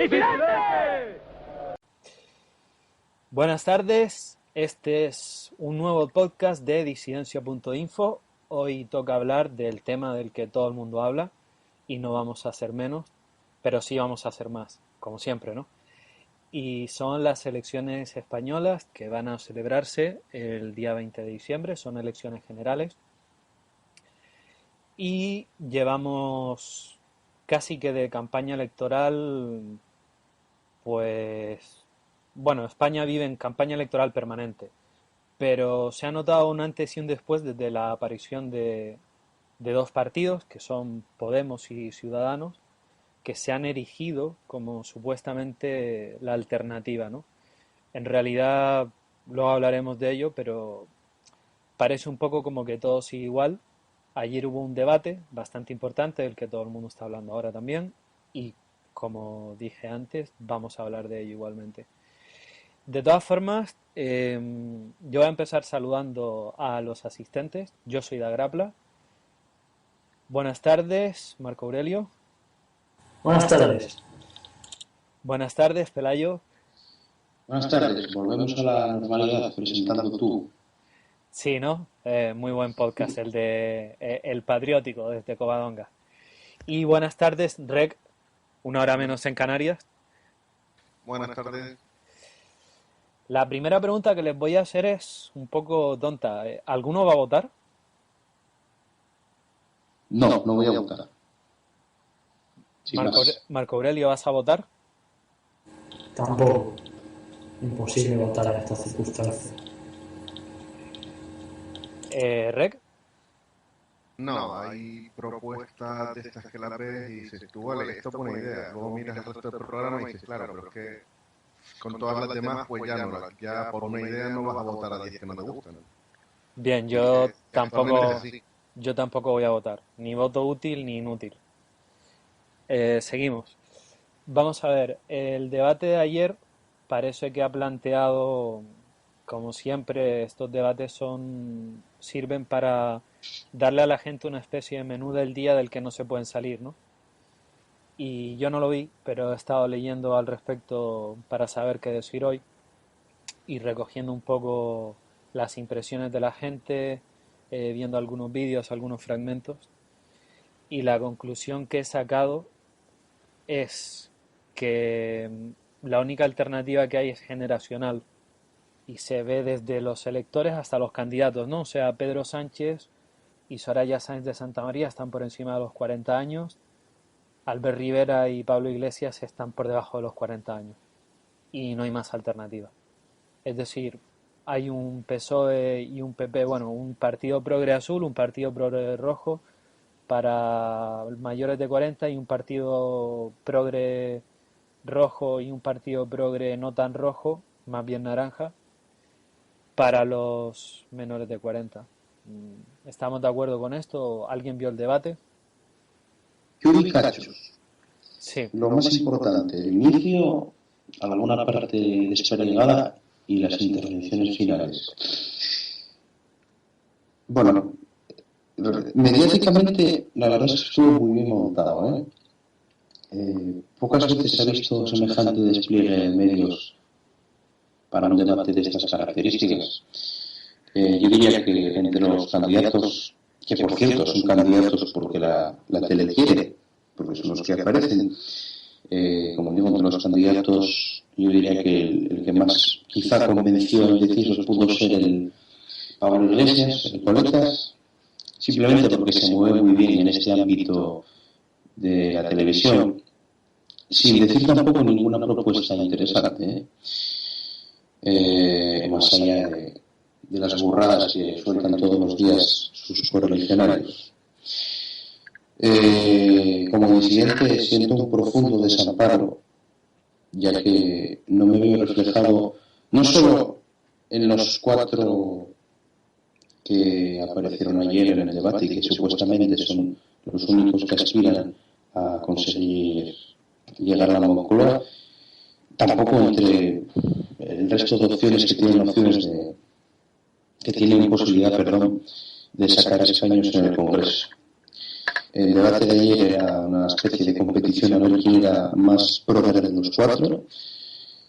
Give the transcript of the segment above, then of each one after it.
¡Disidente! Buenas tardes, este es un nuevo podcast de disidencia.info. Hoy toca hablar del tema del que todo el mundo habla y no vamos a hacer menos, pero sí vamos a hacer más, como siempre, ¿no? Y son las elecciones españolas que van a celebrarse el día 20 de diciembre, son elecciones generales. Y llevamos casi que de campaña electoral, pues, bueno, España vive en campaña electoral permanente, pero se ha notado un antes y un después desde la aparición de dos partidos, que son Podemos y Ciudadanos, que se han erigido como supuestamente la alternativa, ¿no? En realidad, luego hablaremos de ello, pero parece un poco como que todo sigue igual. Ayer hubo un debate bastante importante del que todo el mundo está hablando ahora también y como dije antes, vamos a hablar de ello igualmente. De todas formas, yo voy a empezar saludando a los asistentes. Yo soy Dagrapla. Buenas tardes, Marco Aurelio. Buenas tardes. Buenas tardes, Pelayo. Buenas tardes, volvemos a la normalidad presentando tú. Sí, ¿no? Muy buen podcast el de El Patriótico desde Covadonga. Y buenas tardes, Rec, una hora menos en Canarias. Buenas tardes. La primera pregunta que les voy a hacer es un poco tonta. ¿Alguno va a votar? No, no voy a votar. Sin más. Marco Aurelio, ¿vas a votar? Tampoco. Imposible votar en estas circunstancias. Rec. No, hay propuestas de estas que las ves y dices, tú vale, esto es buena idea. Luego miras el resto del programa y dices, claro, pero es que con todas las demás, pues ya no, ya por una idea no vas a votar a 10 que no te gustan. Bien, yo tampoco voy a votar. Ni voto útil ni inútil. Seguimos. Vamos a ver, el debate de ayer parece que ha planteado, como siempre, estos debates sirven para darle a la gente una especie de menú del día del que no se pueden salir, ¿no? Y yo no lo vi, pero he estado leyendo al respecto para saber qué decir hoy y recogiendo un poco las impresiones de la gente, viendo algunos vídeos, algunos fragmentos, y la conclusión que he sacado es que la única alternativa que hay es generacional y se ve desde los electores hasta los candidatos, ¿no? O sea, Pedro Sánchez y Soraya Sáenz de Santamaría están por encima de los 40 años, Albert Rivera y Pablo Iglesias están por debajo de los 40 años y no hay más alternativa. Es decir, hay un PSOE y un PP, bueno, un partido progre azul, un partido progre rojo para mayores de 40 y un partido progre rojo y un partido progre no tan rojo, más bien naranja, para los menores de 40. ¿Estamos de acuerdo con esto? ¿Alguien vio el debate? Yo vi cachos. Sí. Lo más importante, el inicio, alguna parte desperdigada y las intervenciones finales. Bueno, mediáticamente la verdad es que estuvo muy bien montado, ¿eh? Pocas veces se ha visto semejante despliegue de medios para un debate de estas características. Yo diría que entre los candidatos, que por cierto son candidatos porque la tele quiere, porque son los que aparecen, como digo, entre los candidatos, yo diría que el que más quizá convenció en deciros pudo ser el Pablo Iglesias, el Coletas, simplemente porque se mueve muy bien en este ámbito de la televisión, sin decir tampoco ninguna propuesta interesante, más allá de las burradas que sueltan todos los días sus correligionarios. Como disidente siento un profundo desamparo, ya que no me veo reflejado no solo en los 4 que aparecieron ayer en el debate y que supuestamente son los únicos que aspiran a conseguir llegar a la Moncloa, tampoco entre el resto de opciones que tienen posibilidad, de sacar escaños en el Congreso. El debate de ayer era una especie de competición a ver quién era más prócer de los cuatro.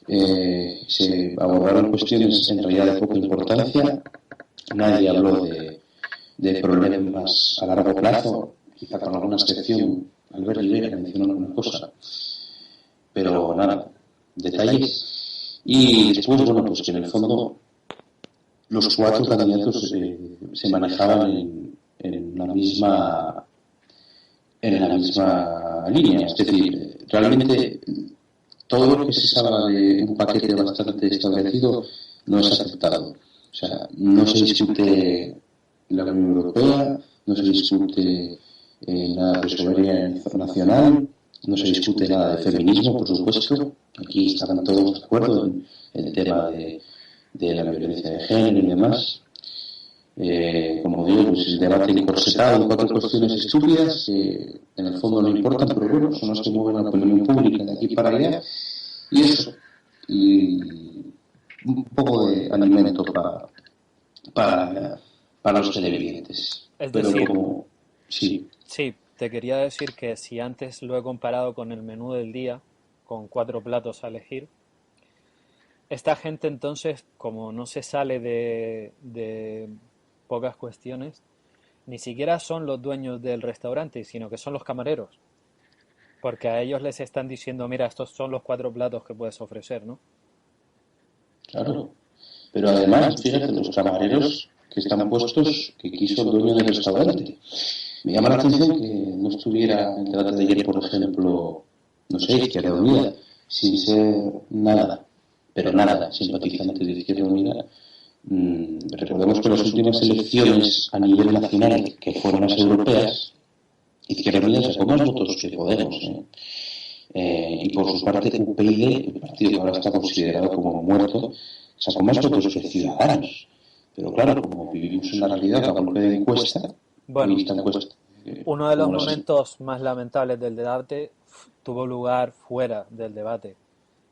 Se abordaron cuestiones en realidad de poca importancia. Nadie habló de problemas a largo plazo, quizá con alguna excepción. Albert Rivera mencionó alguna cosa, pero nada, detalles. Y después, bueno, pues que en el fondo los cuatro candidatos se manejaban en la misma línea, es decir, realmente todo lo que se salga de un paquete bastante establecido no es aceptado. O sea, no se discute la Unión Europea, no se discute nada de soberanía nacional, no se discute nada de feminismo, por supuesto. Aquí estaban todos de acuerdo en el tema de la violencia de género y demás. Como digo, pues el debate encorsetado en cuatro cuestiones estúpidas que en el fondo no importan, pero bueno, son las que mueven la opinión pública de aquí para allá. Y eso, y un poco de alimento para los televidentes. Es Pero decir, como, sí, sí, te quería decir que si antes lo he comparado con el menú del día, con 4 platos a elegir, esta gente entonces, como no se sale de pocas cuestiones, ni siquiera son los dueños del restaurante, sino que son los camareros, porque a ellos les están diciendo, mira, estos son los 4 platos que puedes ofrecer, ¿no? claro. Pero además, fíjate, los camareros que están puestos, que quiso el dueño del restaurante. Me llama la atención que no estuviera en el debate de ayer, por ejemplo, no sé, Izquierda Unida, sin ser nada, pero nada, simpatizante de Izquierda Unida. Recordemos que las últimas elecciones a nivel nacional, que fueron las europeas, Izquierda Unida sacó más votos que Podemos. Y por su parte, UPyD, el partido que ahora está considerado como muerto, sacó más votos que Ciudadanos. Pero claro, como vivimos en la realidad a golpe de encuesta, Bueno, y esta encuesta, uno de los como las... momentos más lamentables del debate tuvo lugar fuera del debate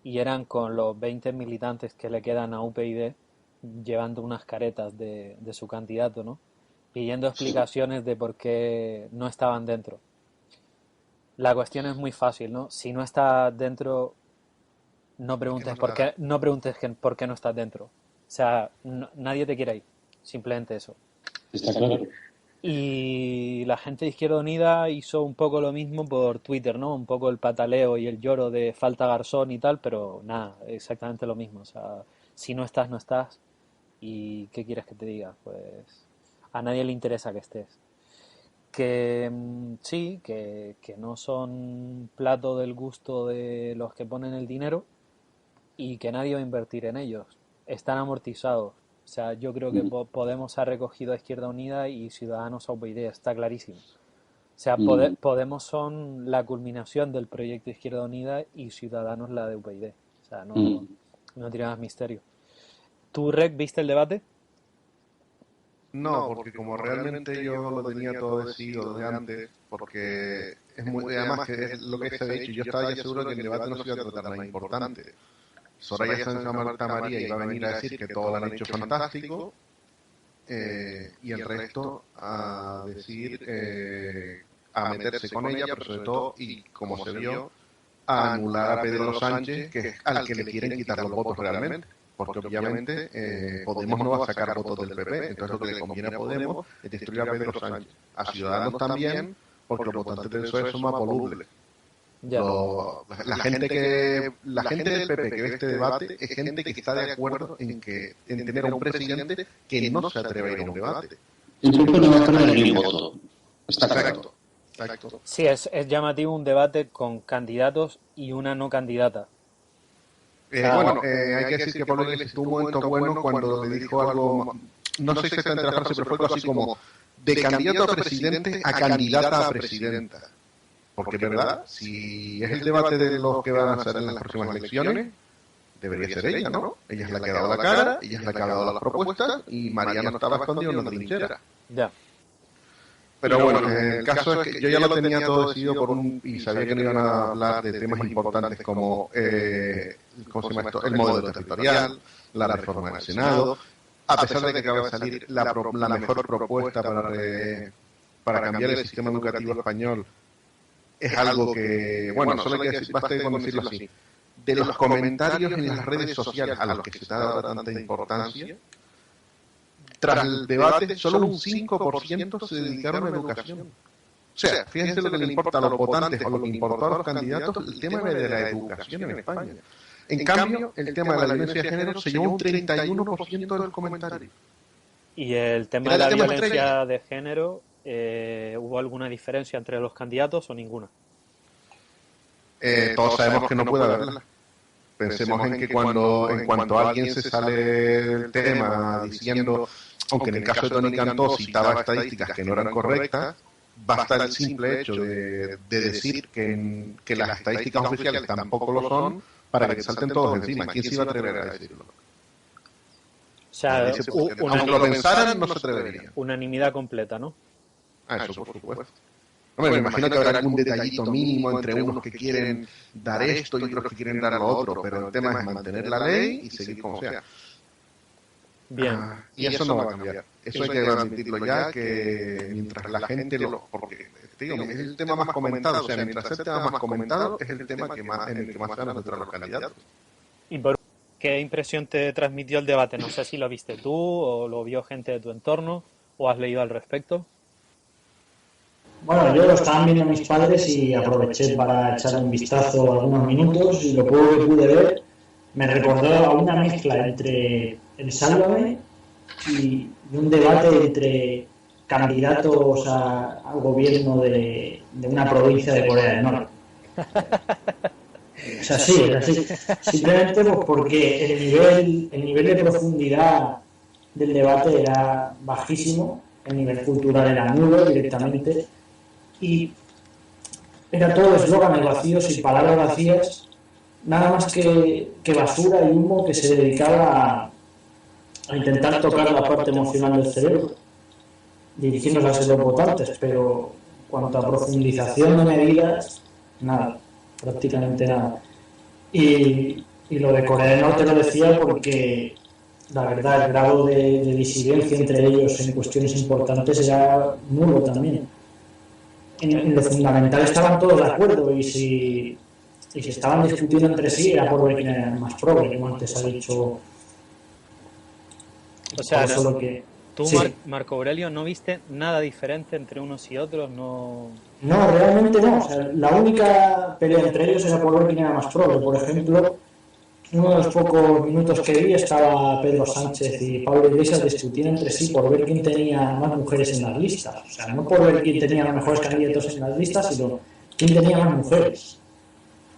y eran con los 20 militantes que le quedan a UPyD llevando unas caretas de su candidato, ¿no? Pidiendo explicaciones de por qué no estaban dentro. La cuestión es muy fácil, ¿no? Si no estás dentro, no preguntes por qué, no preguntes por qué no estás dentro. O sea, nadie te quiere ahí. Simplemente eso. Está claro. Y la gente de Izquierda Unida hizo un poco lo mismo por Twitter, ¿no? Un poco el pataleo y el lloro de falta Garzón y tal, pero nada, exactamente lo mismo. O sea, si no estás, no estás. ¿Y qué quieres que te diga? Pues a nadie le interesa que estés. Que sí, que no son plato del gusto de los que ponen el dinero y que nadie va a invertir en ellos. Están amortizados. O sea, yo creo que Podemos ha recogido a Izquierda Unida y Ciudadanos a UPyD, está clarísimo. O sea, Podemos son la culminación del proyecto Izquierda Unida y Ciudadanos la de UPyD. O sea, no tiene más misterio. ¿Tú, Rec, viste el debate? No, porque como realmente yo lo tenía todo decidido desde antes, porque es muy, además que es lo que se ha dicho, yo estaba ya seguro que el debate no se iba a tratar nada importante. Soraya Sánchez Marta María iba a venir a decir que todo lo han hecho fantástico, y el resto a decir, a meterse con ella, pero sobre todo, y como se vio, a anular a Pedro Sánchez, que es al que le quieren quitar los votos realmente. Porque obviamente Podemos no va a sacar votos del PP, entonces lo que le conviene a Podemos es destruir a Pedro Sánchez. A Ciudadanos también, porque los votantes del PSOE son más volubles. Ya. La gente del PP que ve este debate es gente que está de acuerdo en tener a un presidente que no se atreve a ir a un debate. El PP no va a perder ni un voto. Está claro. Exacto. Sí, es llamativo un debate con candidatos y una no candidata. Hay que decir que Pablo Iglesias tuvo un momento bueno cuando le dijo algo, no sé exactamente la frase, pero fue algo así como de candidato a presidente a candidata a presidenta. Porque es verdad, si es el debate de los que van a ser en las próximas elecciones, debería ser ella, ¿no? Ella es la que ha dado la cara, ella es la que ha dado las propuestas, y Mariano estaba escondido en una trinchera. Ya. Pero bueno, el caso es que yo ya lo tenía todo decidido y sabía que no iban a hablar de temas importantes como ¿cómo se llama esto? El modelo territorial, la reforma del Senado, a pesar de que acaba de salir la mejor propuesta para cambiar el sistema educativo español es algo que, bueno, solo hay que decir, basta con decirlo así. De los comentarios en las redes sociales a los que se da tanta importancia, tras el debate, solo un 5% se dedicaron a la educación. O sea, fíjense lo que le importa a los votantes o lo que importó a los candidatos, el tema de la educación en España. En cambio, el tema de la violencia de género se llevó un 31% del comentario. Y el tema de la violencia de género, ¿hubo alguna diferencia entre los candidatos o ninguna? Todos sabemos que no puede haberla. Pensemos en que en cuanto alguien se sale del tema diciendo, aunque en el caso de Toni Cantó citaba estadísticas que no eran correctas, basta el simple hecho de decir que las estadísticas oficiales tampoco lo son para que te salten todos encima. ¿Quién se iba a atrever a decirlo? O sea, aunque lo pensaran, no se atreverían. Unanimidad completa, ¿no? Eso por supuesto. Hombre, me imagino que habrá algún detallito mínimo entre unos que quieren dar esto y otros que quieren dar lo otro, pero el tema es mantener la ley y seguir como sea. Bien. Y eso no va a cambiar. Eso hay que admitirlo ya, que mientras la gente porque, digo, es el tema más comentado, o sea, mientras el tema más comentado es el tema en el que más ganas de los candidatos. ¿Y por qué impresión te transmitió el debate? No sé si lo viste tú o lo vio gente de tu entorno o has leído al respecto. Bueno, yo lo estaban viendo mis padres y aproveché para echar un vistazo algunos minutos y lo poco que pude ver me recordó a una mezcla entre el Sálvame y un debate entre candidatos al gobierno de una provincia de Corea del Norte. O sea, sí, es así. Simplemente pues porque el nivel de profundidad del debate era bajísimo, el nivel cultural era nulo directamente y era todo eslóganes vacíos y palabras vacías, nada más que basura y humo que se dedicaba a intentar tocar la parte emocional del cerebro, dirigiéndose a los votantes, pero en cuanto a profundización de medidas, nada, prácticamente nada. Y lo de Corea del Norte lo decía porque la verdad el grado de disidencia entre ellos en cuestiones importantes era nulo también. En lo fundamental estaban todos de acuerdo y si estaban discutiendo entre sí era por ver quién era más progre, como antes ha dicho. O sea, solo que, tú, sí. Marco Aurelio, ¿no viste nada diferente entre unos y otros? No, realmente no. O sea, la única pelea entre ellos era por ver quién era más progre. Por ejemplo, uno de los pocos minutos que vi estaba Pedro Sánchez y Pablo Iglesias discutiendo entre sí por ver quién tenía más mujeres en las listas. O sea, no por ver quién tenía los mejores candidatos en las listas, sino quién tenía más mujeres.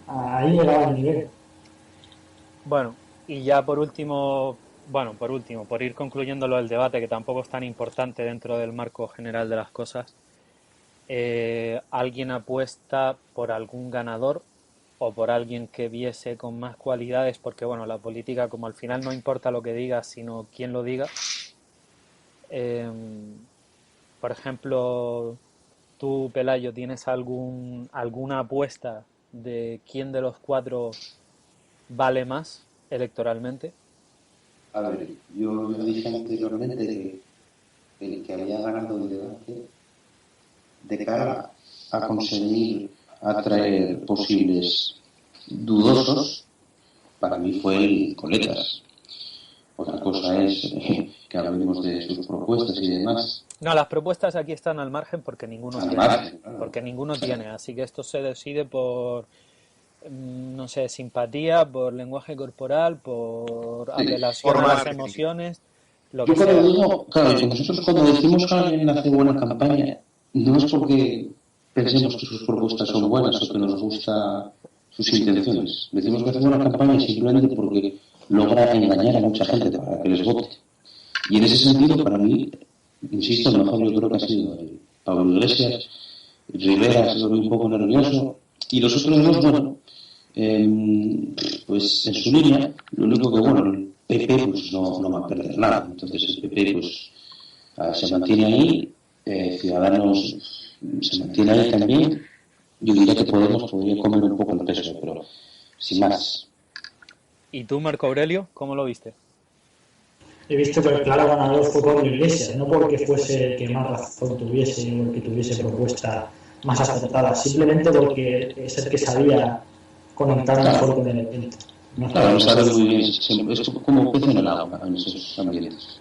Ahí llegaba el nivel. Bueno, y ya por último, por ir concluyendo lo del debate, que tampoco es tan importante dentro del marco general de las cosas, ¿alguien apuesta por algún ganador o por alguien que viese con más cualidades? Porque bueno, la política, como al final no importa lo que digas, sino quién lo diga. Por ejemplo, tú, Pelayo, ¿tienes alguna apuesta de quién de los cuatro vale más electoralmente? A ver, yo dije anteriormente que el que había ganado el debate de cara a conseguir atraer posibles dudosos, para mí fue el Coletas. Otra cosa es que hablemos de sus propuestas y demás. No, las propuestas aquí están al margen porque ninguno Al tiene. margen, claro. Porque ninguno tiene. Así que esto se decide por, no sé, simpatía, por lenguaje corporal, por apelación a las emociones, lo que sea. Claro, que nosotros cuando decimos que alguien hace buena campaña, no es porque pensemos que sus propuestas son buenas o que nos gusta sus intenciones. Decimos que hace buena campaña simplemente porque logra engañar a mucha gente para que les vote. Y en ese sentido, para mí, insisto, el mejor yo creo que ha sido el Pablo Iglesias. Rivera se volvió un poco nervioso y los otros dos, bueno, pues en su línea, lo único que, bueno, el PP pues no va a perder nada, entonces el PP pues se mantiene ahí, Ciudadanos se mantiene ahí también. Yo diría que Podemos podría comer un poco el peso, pero sin más. ¿Y tú, Marco Aurelio, cómo lo viste? he visto que el claro ganador fue Pablo Iglesias, no porque fuese el que más razón tuviese o el que tuviese propuesta más acertada, simplemente porque es el que sabía conectar mejor con el evento. No Claro, sabe muy bien, es como pez en el agua en esos ambientes.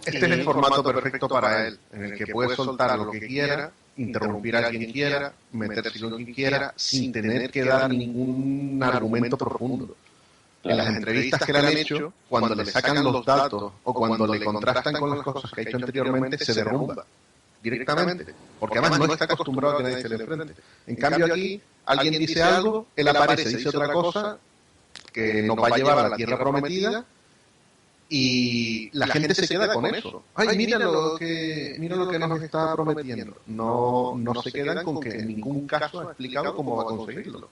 Este es el formato perfecto para él, en el que puede soltar lo que quiera, interrumpir a quien quiera, meterse con quien quiera, sin tener que dar ningún argumento profundo. En las entrevistas que le han hecho, cuando le sacan los datos o cuando le contrastan con las cosas que ha hecho anteriormente, se derrumba directamente, porque además no está acostumbrado a que nadie se le enfrente. En cambio aquí, alguien dice algo, él aparece, dice otra cosa que nos va a llevar a la tierra prometida y la gente se queda con eso. Ay, mira lo que nos está prometiendo. No se quedan con que en ningún caso ha explicado cómo va a conseguirlo.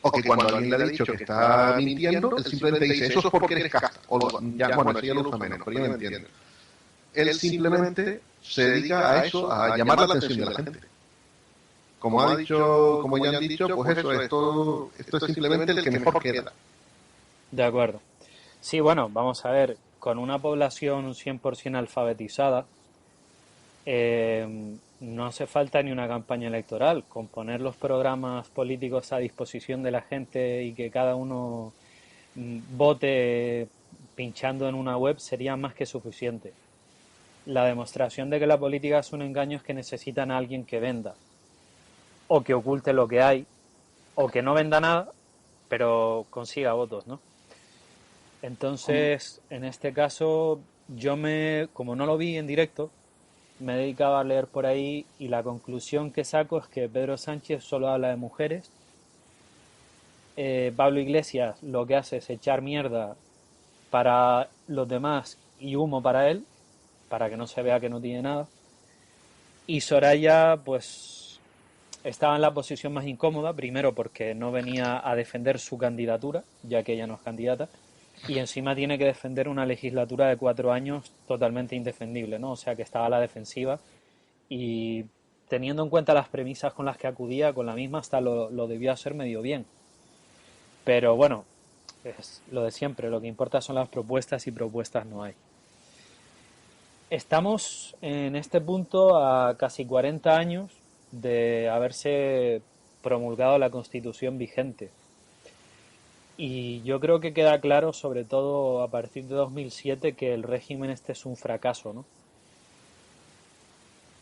O que cuando alguien le ha dicho que está mintiendo, él simplemente dice, eso es porque eres casta. O ya, bueno, eso ya lo usa menos, pero ya me entienden. Él simplemente se dedica a eso, a llamar la atención de la gente. Como ya han dicho, pues eso, esto es simplemente el que mejor queda. De acuerdo. Sí, bueno, vamos a ver, con una población 100% alfabetizada, no hace falta ni una campaña electoral. Con poner los programas políticos a disposición de la gente y que cada uno vote pinchando en una web sería más que suficiente. La demostración de que la política es un engaño es que necesitan a alguien que venda, o que oculte lo que hay, o que no venda nada, pero consiga votos, ¿no? Entonces, en este caso, como no lo vi en directo, me he dedicado a leer por ahí y la conclusión que saco es que Pedro Sánchez solo habla de mujeres. Pablo Iglesias lo que hace es echar mierda para los demás y humo para él, para que no se vea que no tiene nada. Y Soraya, pues, estaba en la posición más incómoda, primero porque no venía a defender su candidatura, ya que ella no es candidata, y encima tiene que defender una legislatura de 4 años totalmente indefendible, ¿no? O sea que estaba a la defensiva y teniendo en cuenta las premisas con las que acudía, con la misma hasta lo debió hacer medio bien. Pero bueno, es lo de siempre, lo que importa son las propuestas y propuestas no hay. Estamos en este punto a casi 40 años de haberse promulgado la Constitución vigente. Y yo creo que queda claro, sobre todo a partir de 2007, que el régimen este es un fracaso, ¿no?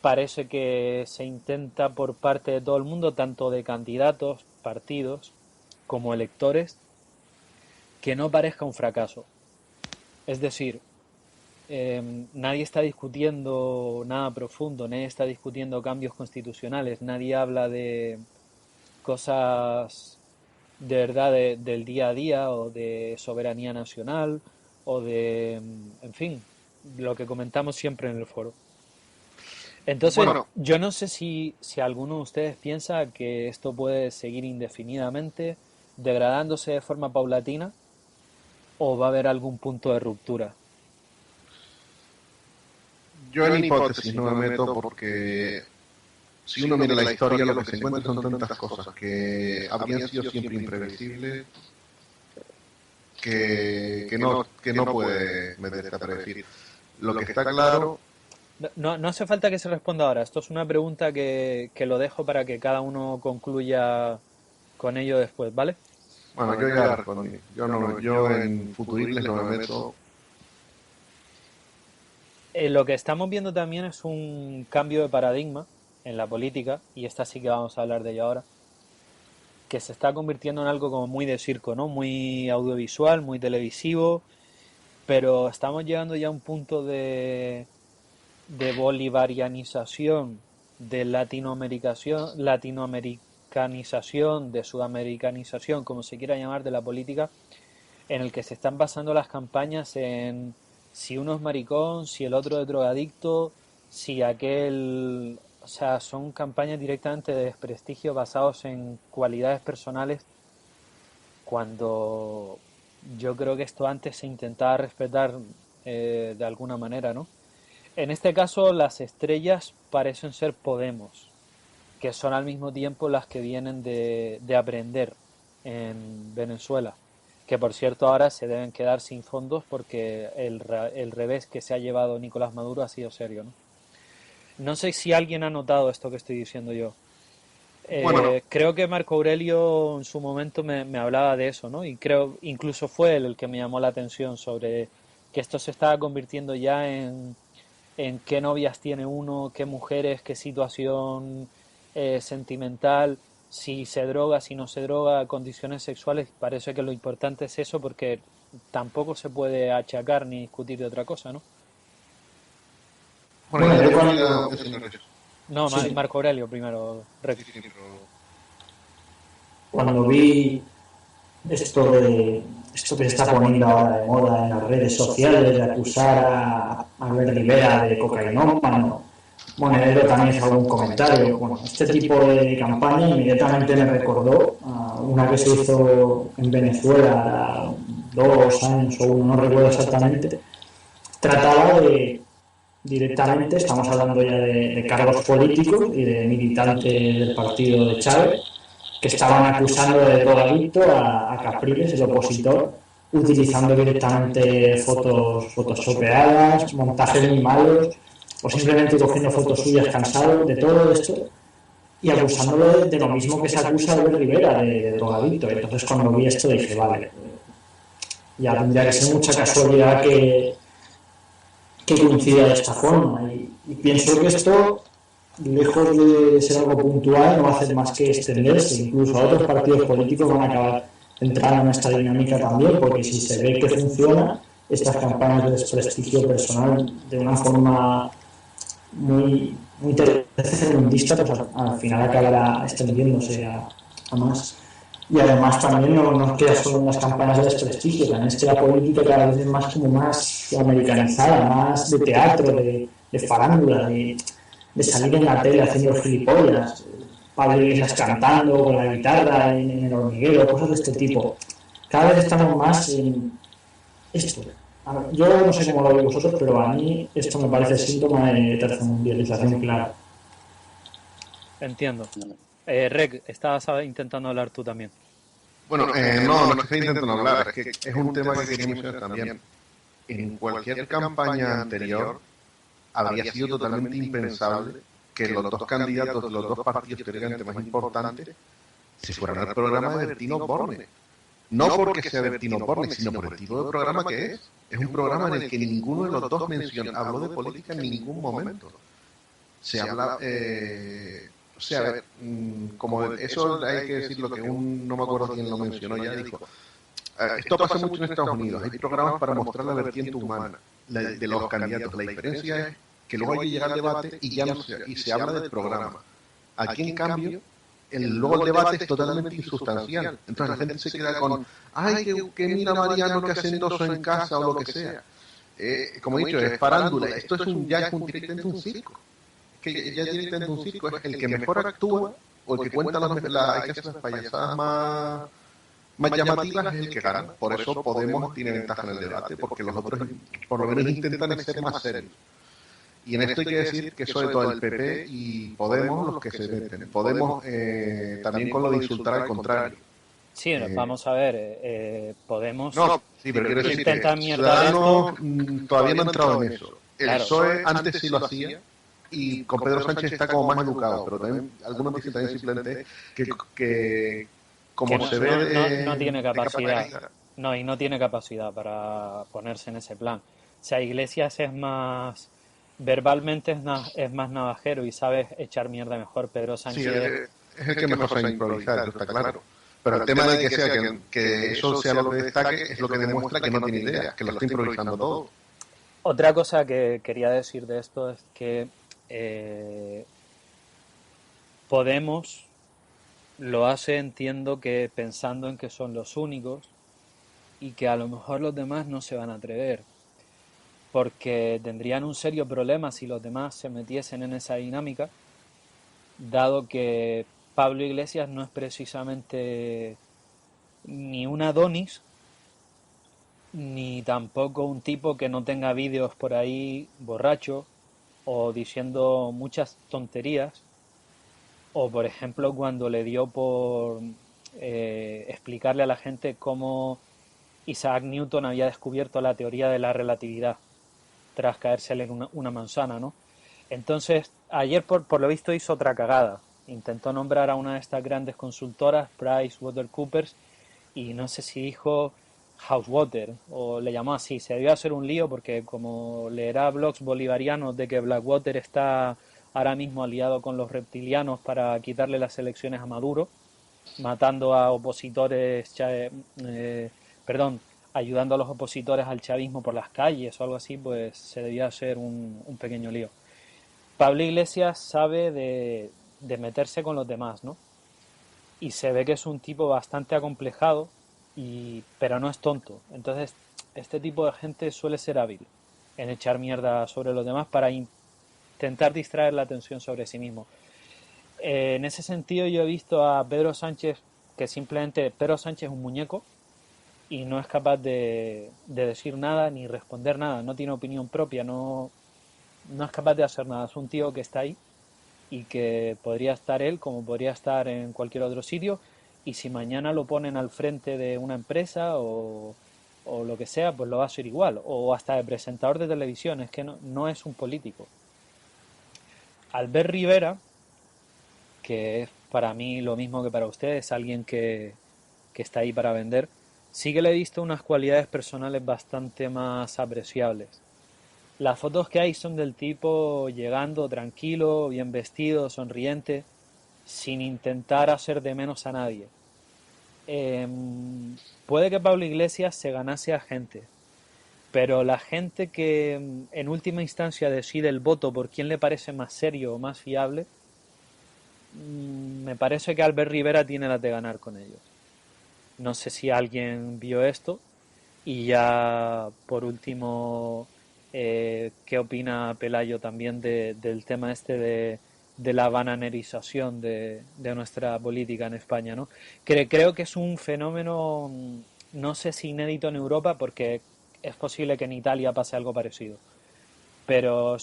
Parece que se intenta por parte de todo el mundo, tanto de candidatos, partidos, como electores, que no parezca un fracaso. Es decir, nadie está discutiendo nada profundo, nadie está discutiendo cambios constitucionales, nadie habla de cosas de verdad del día a día o de soberanía nacional o de, en fin, lo que comentamos siempre en el foro. Entonces, Bueno, yo no sé si alguno de ustedes piensa que esto puede seguir indefinidamente, degradándose de forma paulatina, o va a haber algún punto de ruptura. yo en hipótesis no me meto porque si uno mira la historia, lo que se encuentra son tantas cosas que habrían sido siempre imprevisibles que no puede meterse a predecir. Lo que está claro, No hace falta que se responda ahora. Esto es una pregunta que lo dejo para que cada uno concluya con ello después, ¿vale? bueno, yo ya respondí. Yo en futuribles no me meto. Lo que estamos viendo también es un cambio de paradigma en la política, y esta sí que vamos a hablar de ello ahora, que se está convirtiendo en algo como muy de circo, ¿no? Muy audiovisual, muy televisivo, pero estamos llegando ya a un punto de bolivarianización, de latinoamericanización, de sudamericanización, como se quiera llamar, de la política, en el que se están basando las campañas en si uno es maricón, si el otro es drogadicto, si aquel... O sea, son campañas directamente de desprestigio basados en cualidades personales, cuando yo creo que esto antes se intentaba respetar de alguna manera, ¿no? En este caso, las estrellas parecen ser Podemos, que son al mismo tiempo las que vienen de aprender en Venezuela. que por cierto ahora se deben quedar sin fondos porque el revés que se ha llevado Nicolás Maduro ha sido serio, ¿no? No sé si alguien ha notado esto que estoy diciendo yo. Bueno, Creo que Marco Aurelio en su momento me hablaba de eso, ¿no? Y creo, incluso fue él el que me llamó la atención sobre que esto se estaba convirtiendo ya en qué novias tiene uno, qué mujeres, qué situación sentimental, si se droga, si no se droga, condiciones sexuales. Parece que lo importante es eso porque tampoco se puede achacar ni discutir de otra cosa, ¿no? bueno, Bueno, yo yo quería cuando... mencionar eso. No, Sí, Marco Aurelio primero, Sí, sí, pero... cuando vi esto que se está poniendo ahora de moda en las redes sociales, de acusar a Albert Rivera de cocainómano, Monedero también hizo algún comentario. Bueno, este tipo de campaña inmediatamente me recordó a una que se hizo en Venezuela 2 años o uno, no recuerdo exactamente. Trataba de directamente, estamos hablando ya de cargos políticos y de militantes del partido de Chávez, que estaban acusando de drogadicto a Capriles, el opositor, utilizando directamente fotos photoshopeadas, montajes muy malos, o simplemente cogiendo fotos suyas cansado de todo esto y acusándolo de lo mismo que se acusa a Albert Rivera, de drogadicto. Entonces cuando vi esto dije, vale, ya tendría que ser mucha casualidad que coincida de esta forma. Y pienso que esto, lejos de ser algo puntual, no va a hacer más que extenderse. Incluso a otros partidos políticos van a acabar entrando en esta dinámica también, porque si se ve que funciona, estas campañas de desprestigio personal de una forma muy tercermundista, pues al final acabará extendiéndose a más. Y además también no queda solo en las campañas de desprestigio, también es que la política cada vez es más como más americanizada, más de teatro, de farándula, de salir en la tele haciendo gilipollas, Pablo Iglesias cantando con la guitarra en el hormiguero, cosas de este tipo. Cada vez estamos más en esto. Yo no sé cómo lo veis vosotros, pero a mí esto me parece síntoma de tercermundialización clara. entiendo. Reg, estabas intentando hablar tú también. Bueno, no, no es que esté intentando hablar, es que es un tema que quería mencionar también. En cualquier campaña anterior habría sido totalmente impensable que los dos candidatos de los dos partidos teóricamente más importantes se fueran al programa de Bertino Borne. No porque sea Bertino Borne, sino por el tipo de programa que es. Es un programa en el que ninguno de los dos habló de política en ningún momento. Se habla, o sea, a ver, como eso hay que decirlo, que no me acuerdo quién lo mencionó ya, dijo, esto pasa mucho en Estados Unidos, hay programas para mostrar la vertiente humana de los candidatos. La diferencia es que luego hay que llegar al debate y ya no y se habla del programa. Aquí, en cambio, luego el debate es totalmente insustancial. Entonces la gente se queda con, ay, que mira Mariano que hace endoso en casa o lo que sea. Como he dicho, es farándula. Esto es ya es directamente un circo. Es que ya directamente un circo es el que mejor actúa o el que cuenta hay que hacer las payasadas más llamativas es el que gana. Por eso Podemos tiene ventaja en el debate, porque los otros por lo menos intentan ser más serios. Y en esto hay que decir que sobre todo el PP y Podemos los que se meten. Podemos también con lo de insultar al contrario. Sí, vamos a ver, Podemos No, sí, pero quiero decir que intenta mierdar Ciudadanos esto. todavía no ha entrado en eso. El Claro. PSOE antes sí lo hacía y con Pedro Sánchez está como más educado, pero también algunos dicen también simplemente que como que se ve no tiene de capacidad. capitalista. No, y no tiene capacidad para ponerse en ese plan. O sea, Iglesias es más, verbalmente es más navajero y sabe echar mierda mejor. Pedro Sí, Sánchez, es el que mejor sabe improvisar, eso está claro. Pero el tema de que sea que eso sea lo que destaque es lo que demuestra que no tiene idea, que lo está improvisando todo. otra cosa que quería decir de esto es que eh, Podemos lo hace, entiendo que pensando en que son los únicos y que a lo mejor los demás no se van a atrever, porque tendrían un serio problema si los demás se metiesen en esa dinámica, dado que Pablo Iglesias no es precisamente ni un Adonis, ni tampoco un tipo que no tenga vídeos por ahí borracho o diciendo muchas tonterías, o por ejemplo cuando le dio por explicarle a la gente cómo Isaac Newton había descubierto la teoría de la relatividad tras caérsele en una manzana, ¿no? Entonces, ayer por lo visto hizo otra cagada. Intentó nombrar a una de estas grandes consultoras, PricewaterhouseCoopers, y no sé si dijo Housewater o le llamó así. Se debió hacer un lío porque como leerá blogs bolivarianos de que Blackwater está ahora mismo aliado con los reptilianos para quitarle las elecciones a Maduro, matando a opositores, ayudando a los opositores al chavismo por las calles o algo así, pues se debía hacer un pequeño lío. Pablo Iglesias sabe de meterse con los demás, ¿no? Y se ve que es un tipo bastante acomplejado, pero no es tonto. Entonces, este tipo de gente suele ser hábil en echar mierda sobre los demás para intentar distraer la atención sobre sí mismo. En ese sentido, yo he visto a Pedro Sánchez, que simplemente Pedro Sánchez es un muñeco y no es capaz de decir nada ni responder nada, no tiene opinión propia, no es capaz de hacer nada. Es un tío que está ahí y que podría estar él como podría estar en cualquier otro sitio, y si mañana lo ponen al frente de una empresa o lo que sea, pues lo va a hacer igual, o hasta de presentador de televisión. Es que no es un político. Albert Rivera, que es para mí lo mismo que para ustedes, alguien que está ahí para vender, sí que le he visto unas cualidades personales bastante más apreciables. Las fotos que hay son del tipo llegando tranquilo, bien vestido, sonriente, sin intentar hacer de menos a nadie. Puede que Pablo Iglesias se ganase a gente, pero la gente que en última instancia decide el voto por quién le parece más serio o más fiable, me parece que Albert Rivera tiene las de ganar con ellos. No sé si alguien vio esto. Y ya por último, ¿qué opina Pelayo también del tema este de la bananerización de nuestra política en España, ¿no? Creo que es un fenómeno, no sé si inédito en Europa, porque es posible que en Italia pase algo parecido, pero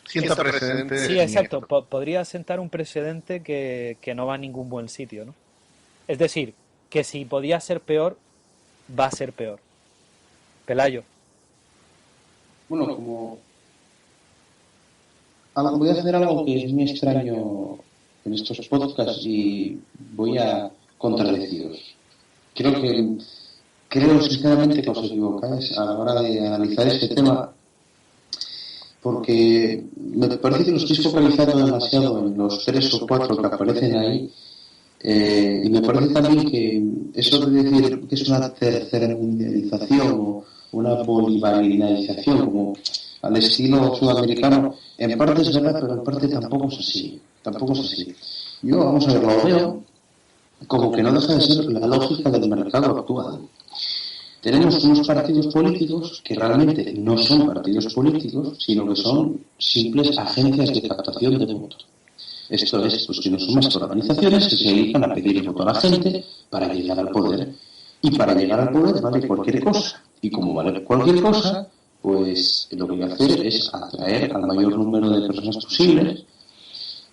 Sienta precedente. Sí, exacto, podría sentar un precedente que no va a ningún buen sitio, ¿no? Es decir, que si podía ser peor, va a ser peor. Pelayo. Bueno, voy a hacer algo que es muy extraño en estos podcasts y voy a contradeciros. Creo sinceramente que os equivocáis a la hora de analizar este tema, porque me parece que lo estáis focalizando demasiado en los 3 o 4 que aparecen ahí. Y me parece también que eso de decir que es una tercermundialización o una bolivarianización, como al estilo sudamericano, en parte es verdad, pero en parte tampoco es así. Yo, vamos a ver, lo veo como que no deja de ser la lógica del mercado actual. Tenemos unos partidos políticos que realmente no son partidos políticos, sino que son simples agencias de captación de votos. Esto es, pues que no son más que organizaciones que se dedican a pedir el voto a la gente para llegar al poder. Y para llegar al poder vale cualquier cosa. Y como vale cualquier cosa, pues lo que voy a hacer es atraer al mayor número de personas posibles.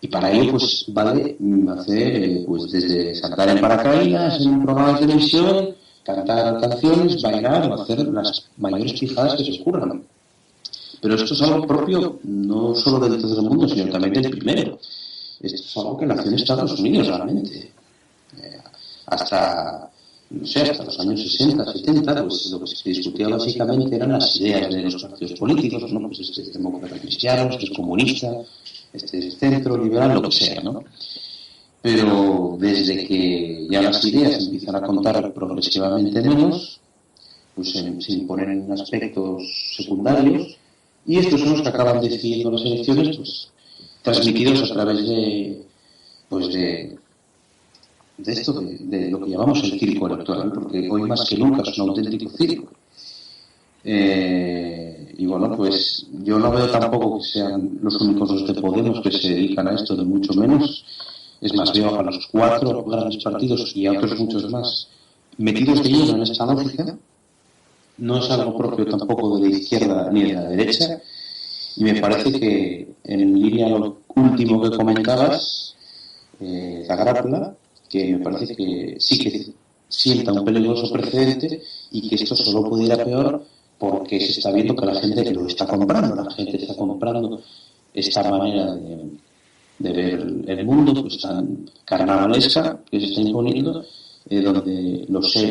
Y para ello, pues vale hacer, pues desde saltar en paracaídas en un programa de televisión, cantar canciones, bailar o hacer las mayores pijadas que se ocurran. Pero esto es algo propio no solo del tercer mundo, sino también del primero. Esto es algo que nació en Estados Unidos realmente. Hasta los años 60, 70, pues lo que se discutía básicamente eran las ideas de los partidos políticos, ¿no? Pues este es demócrata cristiano, este es comunista, este es centro, liberal, lo que sea, ¿no? Pero desde que ya las ideas empiezan a contar progresivamente menos, pues se imponen aspectos secundarios, y estos son los que acaban decidiendo las elecciones, pues transmitidos a través de esto, de lo que llamamos el circo electoral, porque hoy más que nunca es un auténtico circo. Y bueno, pues yo no veo tampoco que sean los únicos los de Podemos que se dedican a esto, de mucho menos. Es más, veo a los 4 grandes partidos y a otros muchos más metidos de lleno en esta lógica. No es algo propio tampoco de la izquierda ni de la derecha. Y me parece que, en línea a lo último que comentabas, Zagrapla, que me parece que sí que sienta un peligroso precedente y que esto solo puede ir a peor porque se está viendo que la gente lo está comprando, la gente está comprando esta manera de ver el mundo pues tan carnavalesca que se está imponiendo, donde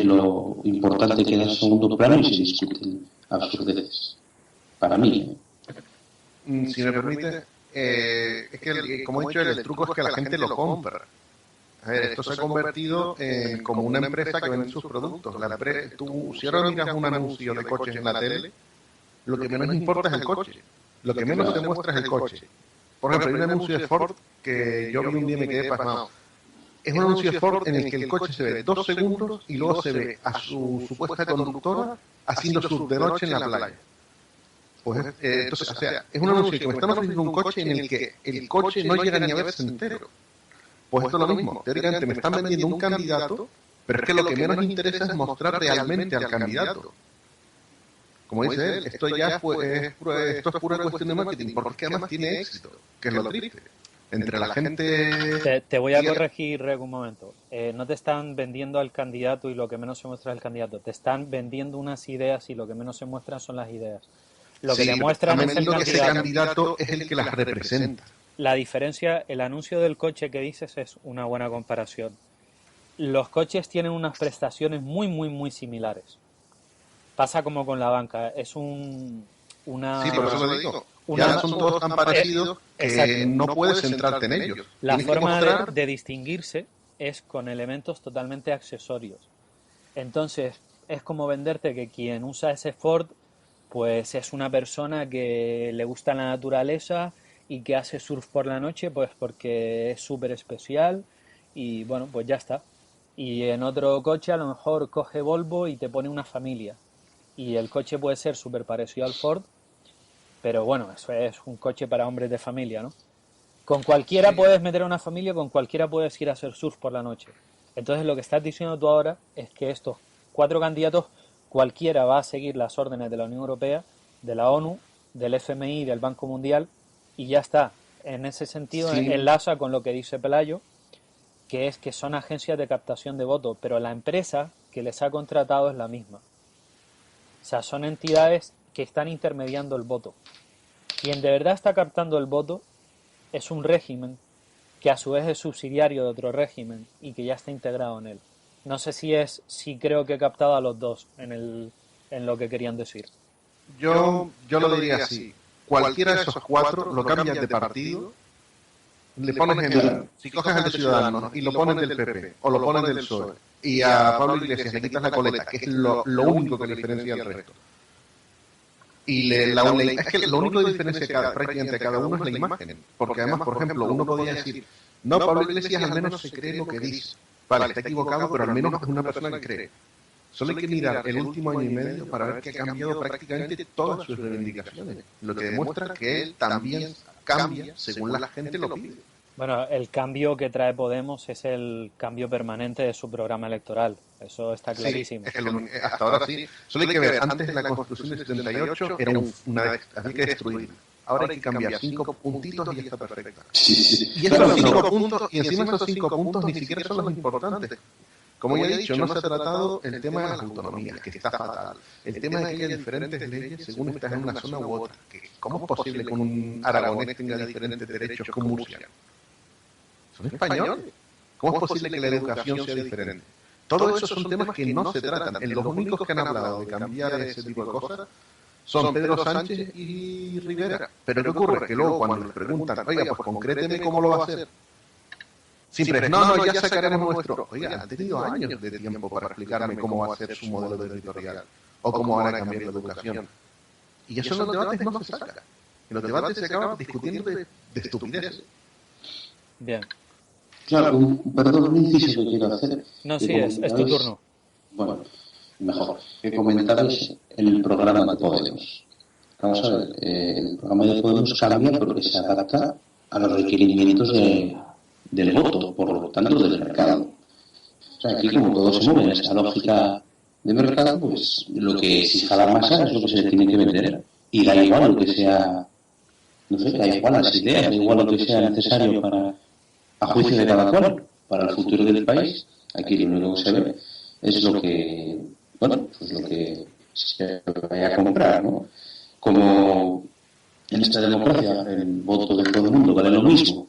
lo importante queda en segundo plano y se discuten absurdeces. Para mí. Si me permite, es que, como he dicho, el truco es que la gente lo compra. A ver, esto se ha convertido en como una empresa que vende sus productos. Si ahora miras un anuncio de coches en la tele, lo que menos importa es el coche. Lo que menos te muestra es el coche. Por ejemplo, hay un anuncio de Ford que yo vi un día y me quedé pasmado. Es un anuncio de Ford en el que el coche se ve 2 segundos y luego se ve a su supuesta conductora haciendo surf de noche en la playa. Pues, entonces, o sea, es un anuncio que me están ofreciendo un coche en el que el coche no llega ni a verse entero. Pues esto es lo mismo. Teóricamente me están vendiendo un candidato, pero es que lo que menos interesa es mostrar realmente al candidato. Como dice él, esto es pura cuestión de marketing, porque además tiene éxito, que es lo triste. Entre la gente... Te voy a corregir, Reg, un momento. No te están vendiendo al candidato y lo que menos se muestra es el candidato. Te están vendiendo unas ideas y lo que menos se muestran son las ideas. Lo que te muestran es el candidato. Ese candidato es el que las representa. La diferencia, el anuncio del coche que dices es una buena comparación. Los coches tienen unas prestaciones muy, muy, muy similares. Pasa como con la banca. Es una... Sí, por eso lo digo. Ya son todos tan parecidos que no puedes centrarte en ellos. La forma de distinguirse es con elementos totalmente accesorios. Entonces, es como venderte que quien usa ese Ford, pues es una persona que le gusta la naturaleza y que hace surf por la noche, pues porque es súper especial y bueno, pues ya está. Y en otro coche a lo mejor coge Volvo y te pone una familia. Y el coche puede ser súper parecido al Ford, pero bueno, eso es un coche para hombres de familia, ¿no? Con cualquiera puedes meter a una familia, con cualquiera puedes ir a hacer surf por la noche. Entonces lo que estás diciendo tú ahora es que estos 4 candidatos, cualquiera va a seguir las órdenes de la Unión Europea, de la ONU, del FMI, del Banco Mundial, y ya está. En ese sentido enlaza con lo que dice Pelayo, que es que son agencias de captación de votos, pero la empresa que les ha contratado es la misma. O sea, son entidades que están intermediando el voto. Quien de verdad está captando el voto es un régimen que a su vez es subsidiario de otro régimen y que ya está integrado en él. No sé si creo que he captado a los dos en lo que querían decir. Yo lo diría así. Cualquiera de esos 4 lo cambias de partido, le pones si coges el de Ciudadanos y lo pones del PP o lo pones del PSOE y a Pablo Iglesias le quitas la coleta, que es lo único que le diferencia al resto. Y es que lo único que diferencia prácticamente a cada uno es la imagen. Porque además, por ejemplo, uno podría decir, no, Pablo Iglesias al menos se cree lo que dice. Vale, está equivocado, pero al menos es una persona que cree. Solo hay que mirar el último año y medio para ver que ha cambiado prácticamente todas sus reivindicaciones. Lo que demuestra que él también cambia según la gente lo pide. Bueno, el cambio que trae Podemos es el cambio permanente de su programa electoral. Eso está clarísimo. Sí, hasta ahora sí. Solo hay que ver, antes de la Constitución de 78 era había que destruirla. Ahora hay que cambiar 5 puntitos y ya está perfecta. Y esos 5 puntos, y encima esos 5 puntos ni siquiera son los importantes. Como ya he dicho, no se ha tratado el tema de las autonomías, que está fatal. El tema de que haya diferentes leyes según estás en una zona u otra. ¿Cómo es posible que un aragonés tenga diferentes derechos que un murciano? ¿Son españoles? ¿Cómo es posible que la educación sea diferente? Todo eso son temas que no se tratan. Los únicos que han hablado de cambiar ese tipo de cosas son Pedro Sánchez y Rivera. Pero ¿qué ocurre? Que luego cuando les preguntan, oiga, pues concréteme cómo lo va a hacer. Siempre, no, ya sacaremos nuestro... Oiga, han tenido años de tiempo para explicarme cómo va a ser su modelo territorial o cómo van a cambiar la educación. Y eso en los debates no se saca. En los debates se acaban discutiendo de estupideces. Bien. Claro, un inciso que quiero hacer. No, sí, es tu turno. Bueno, mejor. Que comentabais el programa de Podemos. Vamos a ver, el programa de Podemos cambia porque se adapta a los requerimientos del voto, por lo tanto del mercado. O sea, aquí como todo se mueve en esta lógica de mercado, pues lo que si jala masa es lo que se le tiene que vender. Y da igual lo que sea, no sé, da igual las ideas, da igual lo que sea necesario para a juicio de cada cual. para el futuro del país. Aquí lo único que se ve es lo que, bueno, pues lo que se vaya a comprar, ¿no? Como en esta democracia el voto de todo el mundo vale lo mismo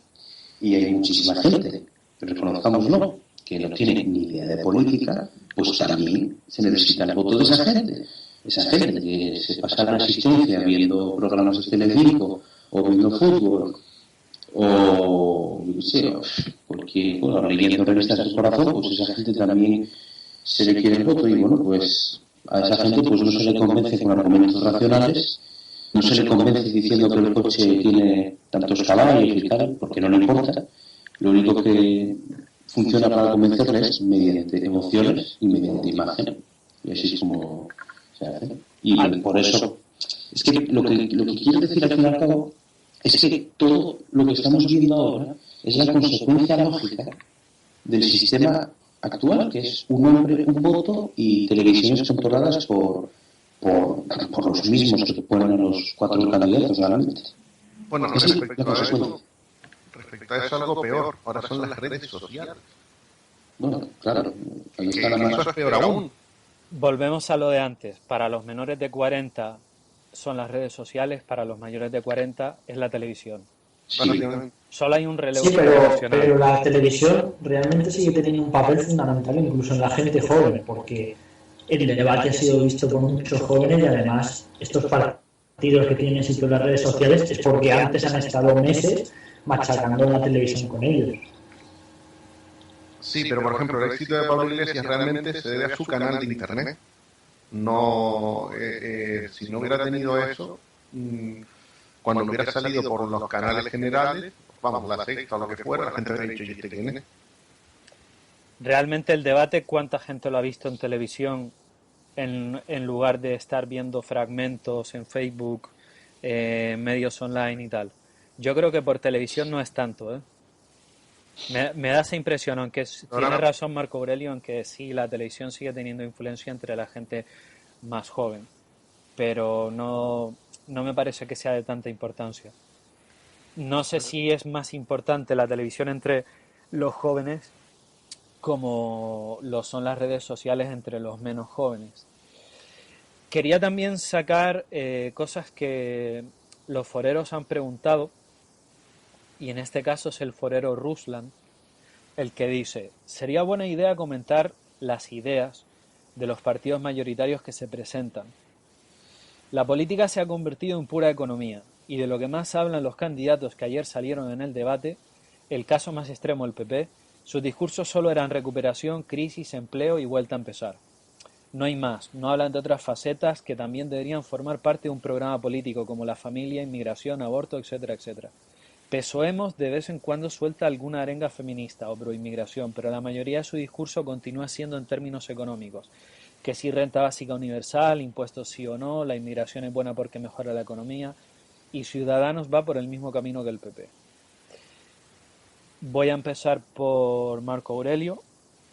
y hay muchísima gente, reconozcámoslo, que no tiene ni idea de política, pues también se necesita el voto de esa gente. Esa gente que se pasa la asistencia viendo programas de Telecinco o viendo fútbol o yo qué sé, porque bueno, leyendo revistas del corazón, pues esa gente también se le quiere el voto y bueno, pues a esa gente pues no se le convence con argumentos racionales, no se le convence diciendo que el coche tiene tantos caballos y tal, porque no le importa. Lo único que funciona para convencerles es mediante emociones y mediante imagen. Y así es como se hace. Y por eso, es que lo que quiero decir al fin y al cabo es que todo lo que estamos viendo ahora es la consecuencia lógica del sistema actual, que es un hombre, un voto y televisiones controladas por los mismos que ponen a los 4 candidatos realmente. Bueno, respecto a eso algo peor. Ahora son las redes sociales. Bueno, claro, ahí está la Eso es peor aún. Volvemos a lo de antes. Para los menores de 40 son las redes sociales, para los mayores de 40 es la televisión. Sí. Solo hay un relevo Sí, generacional. pero la televisión realmente sigue teniendo un papel fundamental incluso en la gente joven, porque el debate ha sido visto por muchos jóvenes y además estos partidos que tienen sitio en las redes sociales es porque antes han estado meses machacando la televisión con ellos. Sí, pero por ejemplo, el éxito de Pablo Iglesias realmente se debe a su canal de internet. No, si no hubiera tenido eso, cuando hubiera salido por los canales generales, vamos, la Sexta o lo que fuera, la gente habría dicho, ¿y este quién es? Realmente el debate, ¿cuánta gente lo ha visto en televisión en lugar de estar viendo fragmentos en Facebook, medios online y tal? Yo creo que por televisión no es tanto, ¿eh? Me da esa impresión, aunque tiene razón Marco Aurelio en que sí, la televisión sigue teniendo influencia entre la gente más joven, pero no me parece que sea de tanta importancia. No sé si es más importante la televisión entre los jóvenes como lo son las redes sociales entre los menos jóvenes. Quería también sacar cosas que los foreros han preguntado, y en este caso es el forero Ruslan el que dice: sería buena idea comentar las ideas de los partidos mayoritarios que se presentan. La política se ha convertido en pura economía, y de lo que más hablan los candidatos que ayer salieron en el debate, el caso más extremo el PP, sus discursos solo eran recuperación, crisis, empleo y vuelta a empezar. No hay más, no hablan de otras facetas que también deberían formar parte de un programa político como la familia, inmigración, aborto, etcétera, etcétera. PSOEmos de vez en cuando suelta alguna arenga feminista o proinmigración, pero la mayoría de su discurso continúa siendo en términos económicos. Que si renta básica universal, impuestos sí o no, la inmigración es buena porque mejora la economía, y Ciudadanos va por el mismo camino que el PP. Voy a empezar por Marco Aurelio,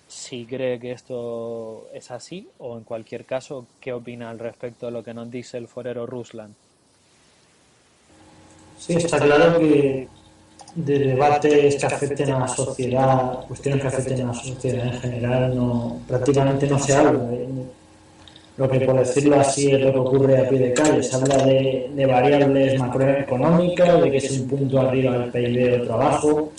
si cree que esto es así, o en cualquier caso, ¿qué opina al respecto de lo que nos dice el forero Ruslan? Sí, está claro que de debates que afecten a la sociedad, cuestiones que afecten a la sociedad en general, prácticamente no se habla. Lo que, por decirlo así, es lo que ocurre a pie de calle. Se habla de variables macroeconómicas, de que es un punto arriba del PIB o trabajo.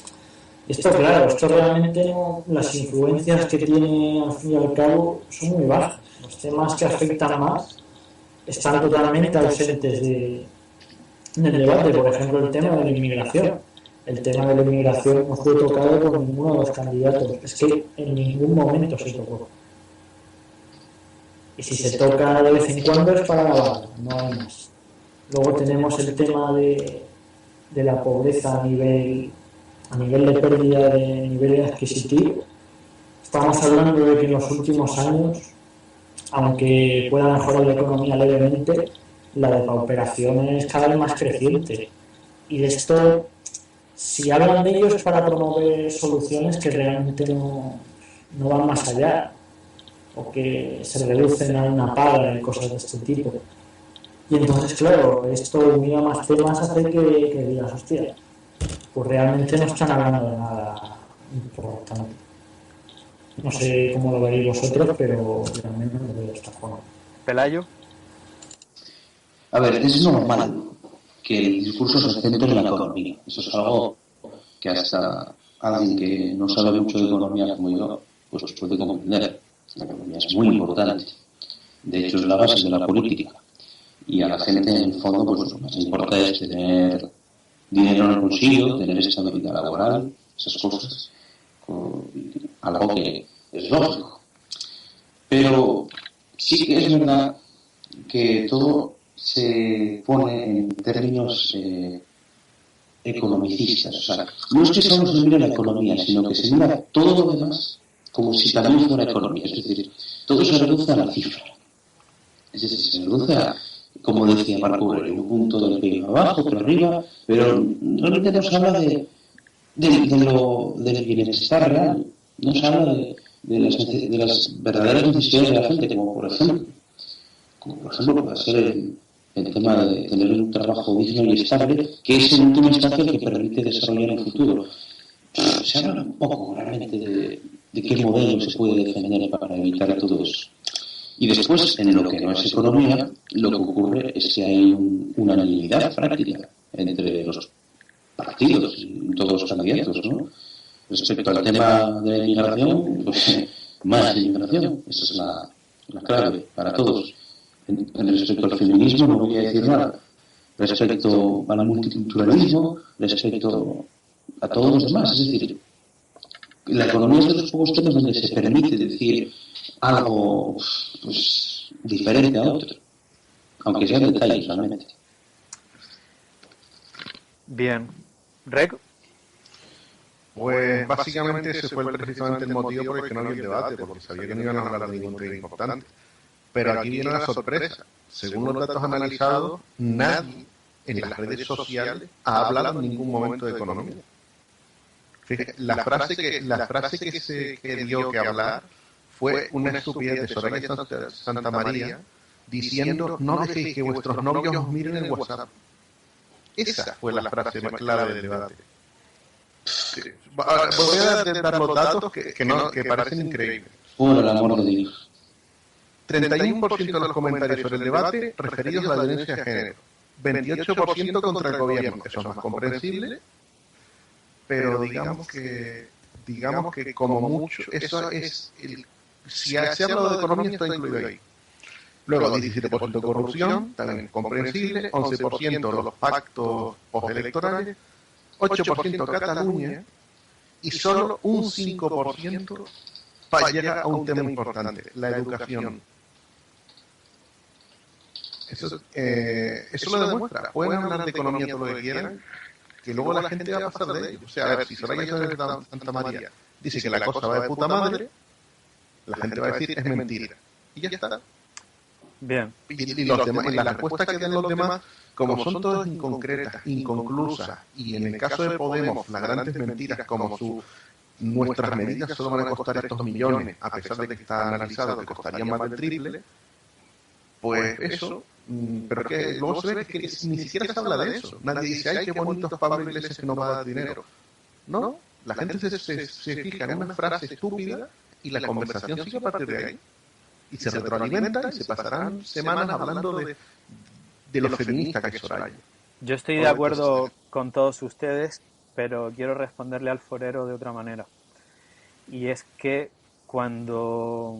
Esto, claro, esto realmente las influencias que tiene al fin y al cabo son muy bajas. Los temas que afectan más están totalmente ausentes del debate. Por ejemplo, el tema de la inmigración. El tema de la inmigración no fue tocado por ninguno de los candidatos. Es que en ningún momento se tocó. Y si se toca de vez en cuando es para grabar, no hay más. Luego tenemos el tema de la pobreza a nivel de pérdida de nivel adquisitivo. Estamos hablando de que en los últimos años, aunque pueda mejorar la economía levemente, la depauperación es cada vez más creciente. Y de esto, si hablan de ello es para promover soluciones que realmente no van más allá, o que se reducen a una paga y cosas de este tipo. Y entonces, claro, esto unido a más temas hace que digas, hostia, pues realmente no están hablando importante. No sé cómo lo veis vosotros, pero al menos lo veo de esta forma. Pelayo. A ver, es normal que el discurso se centre en la economía. Eso es algo que hasta alguien que no sabe mucho de economía como yo, pues puede comprender. La economía es muy importante. De hecho, es la base de la política. Y a la gente, en el fondo, pues lo que más importa es tener dinero en el bolsillo, tener estabilidad laboral, esas cosas. Algo que es lógico. Pero sí que es verdad que todo se pone en términos economicistas. O sea, no es que solo se mire la economía, sino que se mira todo lo demás como si también fuera economía. Es decir, todo se reduce a la cifra. Es decir, se reduce a, como decía Marco Aurelio, un punto del PIB abajo, otro arriba, pero no se habla del bienestar real, no se habla de las verdaderas necesidades de la gente, como por ejemplo puede ser el tema de tener un trabajo digno y estable, que es en última instancia el que permite desarrollar el futuro. Se habla un poco realmente de qué modelo se puede defender para evitar todo eso. Y después, en lo que no es economía, lo que ocurre es que hay una unanimidad práctica entre los partidos y todos los candidatos, ¿no? Respecto al tema de la inmigración, pues más inmigración, esa es la clave para todos. Respecto al feminismo no voy a decir nada. Respecto al multiculturalismo, respecto a todos los demás, es decir, la economía es de los pocos temas donde se permite decir algo pues diferente a otro, aunque sean detalles realmente. Bien. Rec. Pues básicamente ese fue precisamente el motivo por el que no había debate, porque sabía que no iban a hablar de ningún tema importante. Pero aquí viene la sorpresa. Según los datos analizados, nadie en las redes sociales ha hablado en ningún momento de economía. Fíjate, la frase que dio que hablar fue una estupidez de Soraya Santa María diciendo: no dejéis que vuestros novios os miren en WhatsApp. Esa fue la frase más clave del debate. Sí. Voy a dar los datos que parecen increíbles. Por el amor de Dios. 31% de los comentarios sobre el debate referidos a la violencia de género, 28% contra el gobierno. Eso es más comprensible, pero digamos que como mucho, eso es si se habla de economía está incluido ahí. Luego 17% corrupción, también comprensible, 11% los pactos postelectorales, 8% Cataluña y solo un 5% llega a un tema importante, la educación. Eso lo demuestra. Pueden hablar de economía todo lo que quieran, que luego la gente va a pasar de ello. O sea, a ver, si Soraya Santa María dice que la cosa va de puta madre, la gente va a decir es mentira. Y ya está. Bien. Y los demás, y las respuestas que den los demás, como son todas inconcretas, inconclusas, y en el caso de Podemos, flagrantes mentiras como nuestras medidas solo van a costar estos millones, a pesar de que está analizado que costarían más del triple, pues eso, pero que luego se ve que ni siquiera se habla de eso. Nadie dice: ay, qué bonito es Pablo Iglesias que no va a dar dinero. No, la gente se fija en una frase estúpida y la conversación sigue a partir de ahí. Y se retroalimenta y se pasarán semanas hablando de lo feminista que es Soraya. Yo estoy de acuerdo con todos ustedes, pero quiero responderle al forero de otra manera. Y es que cuando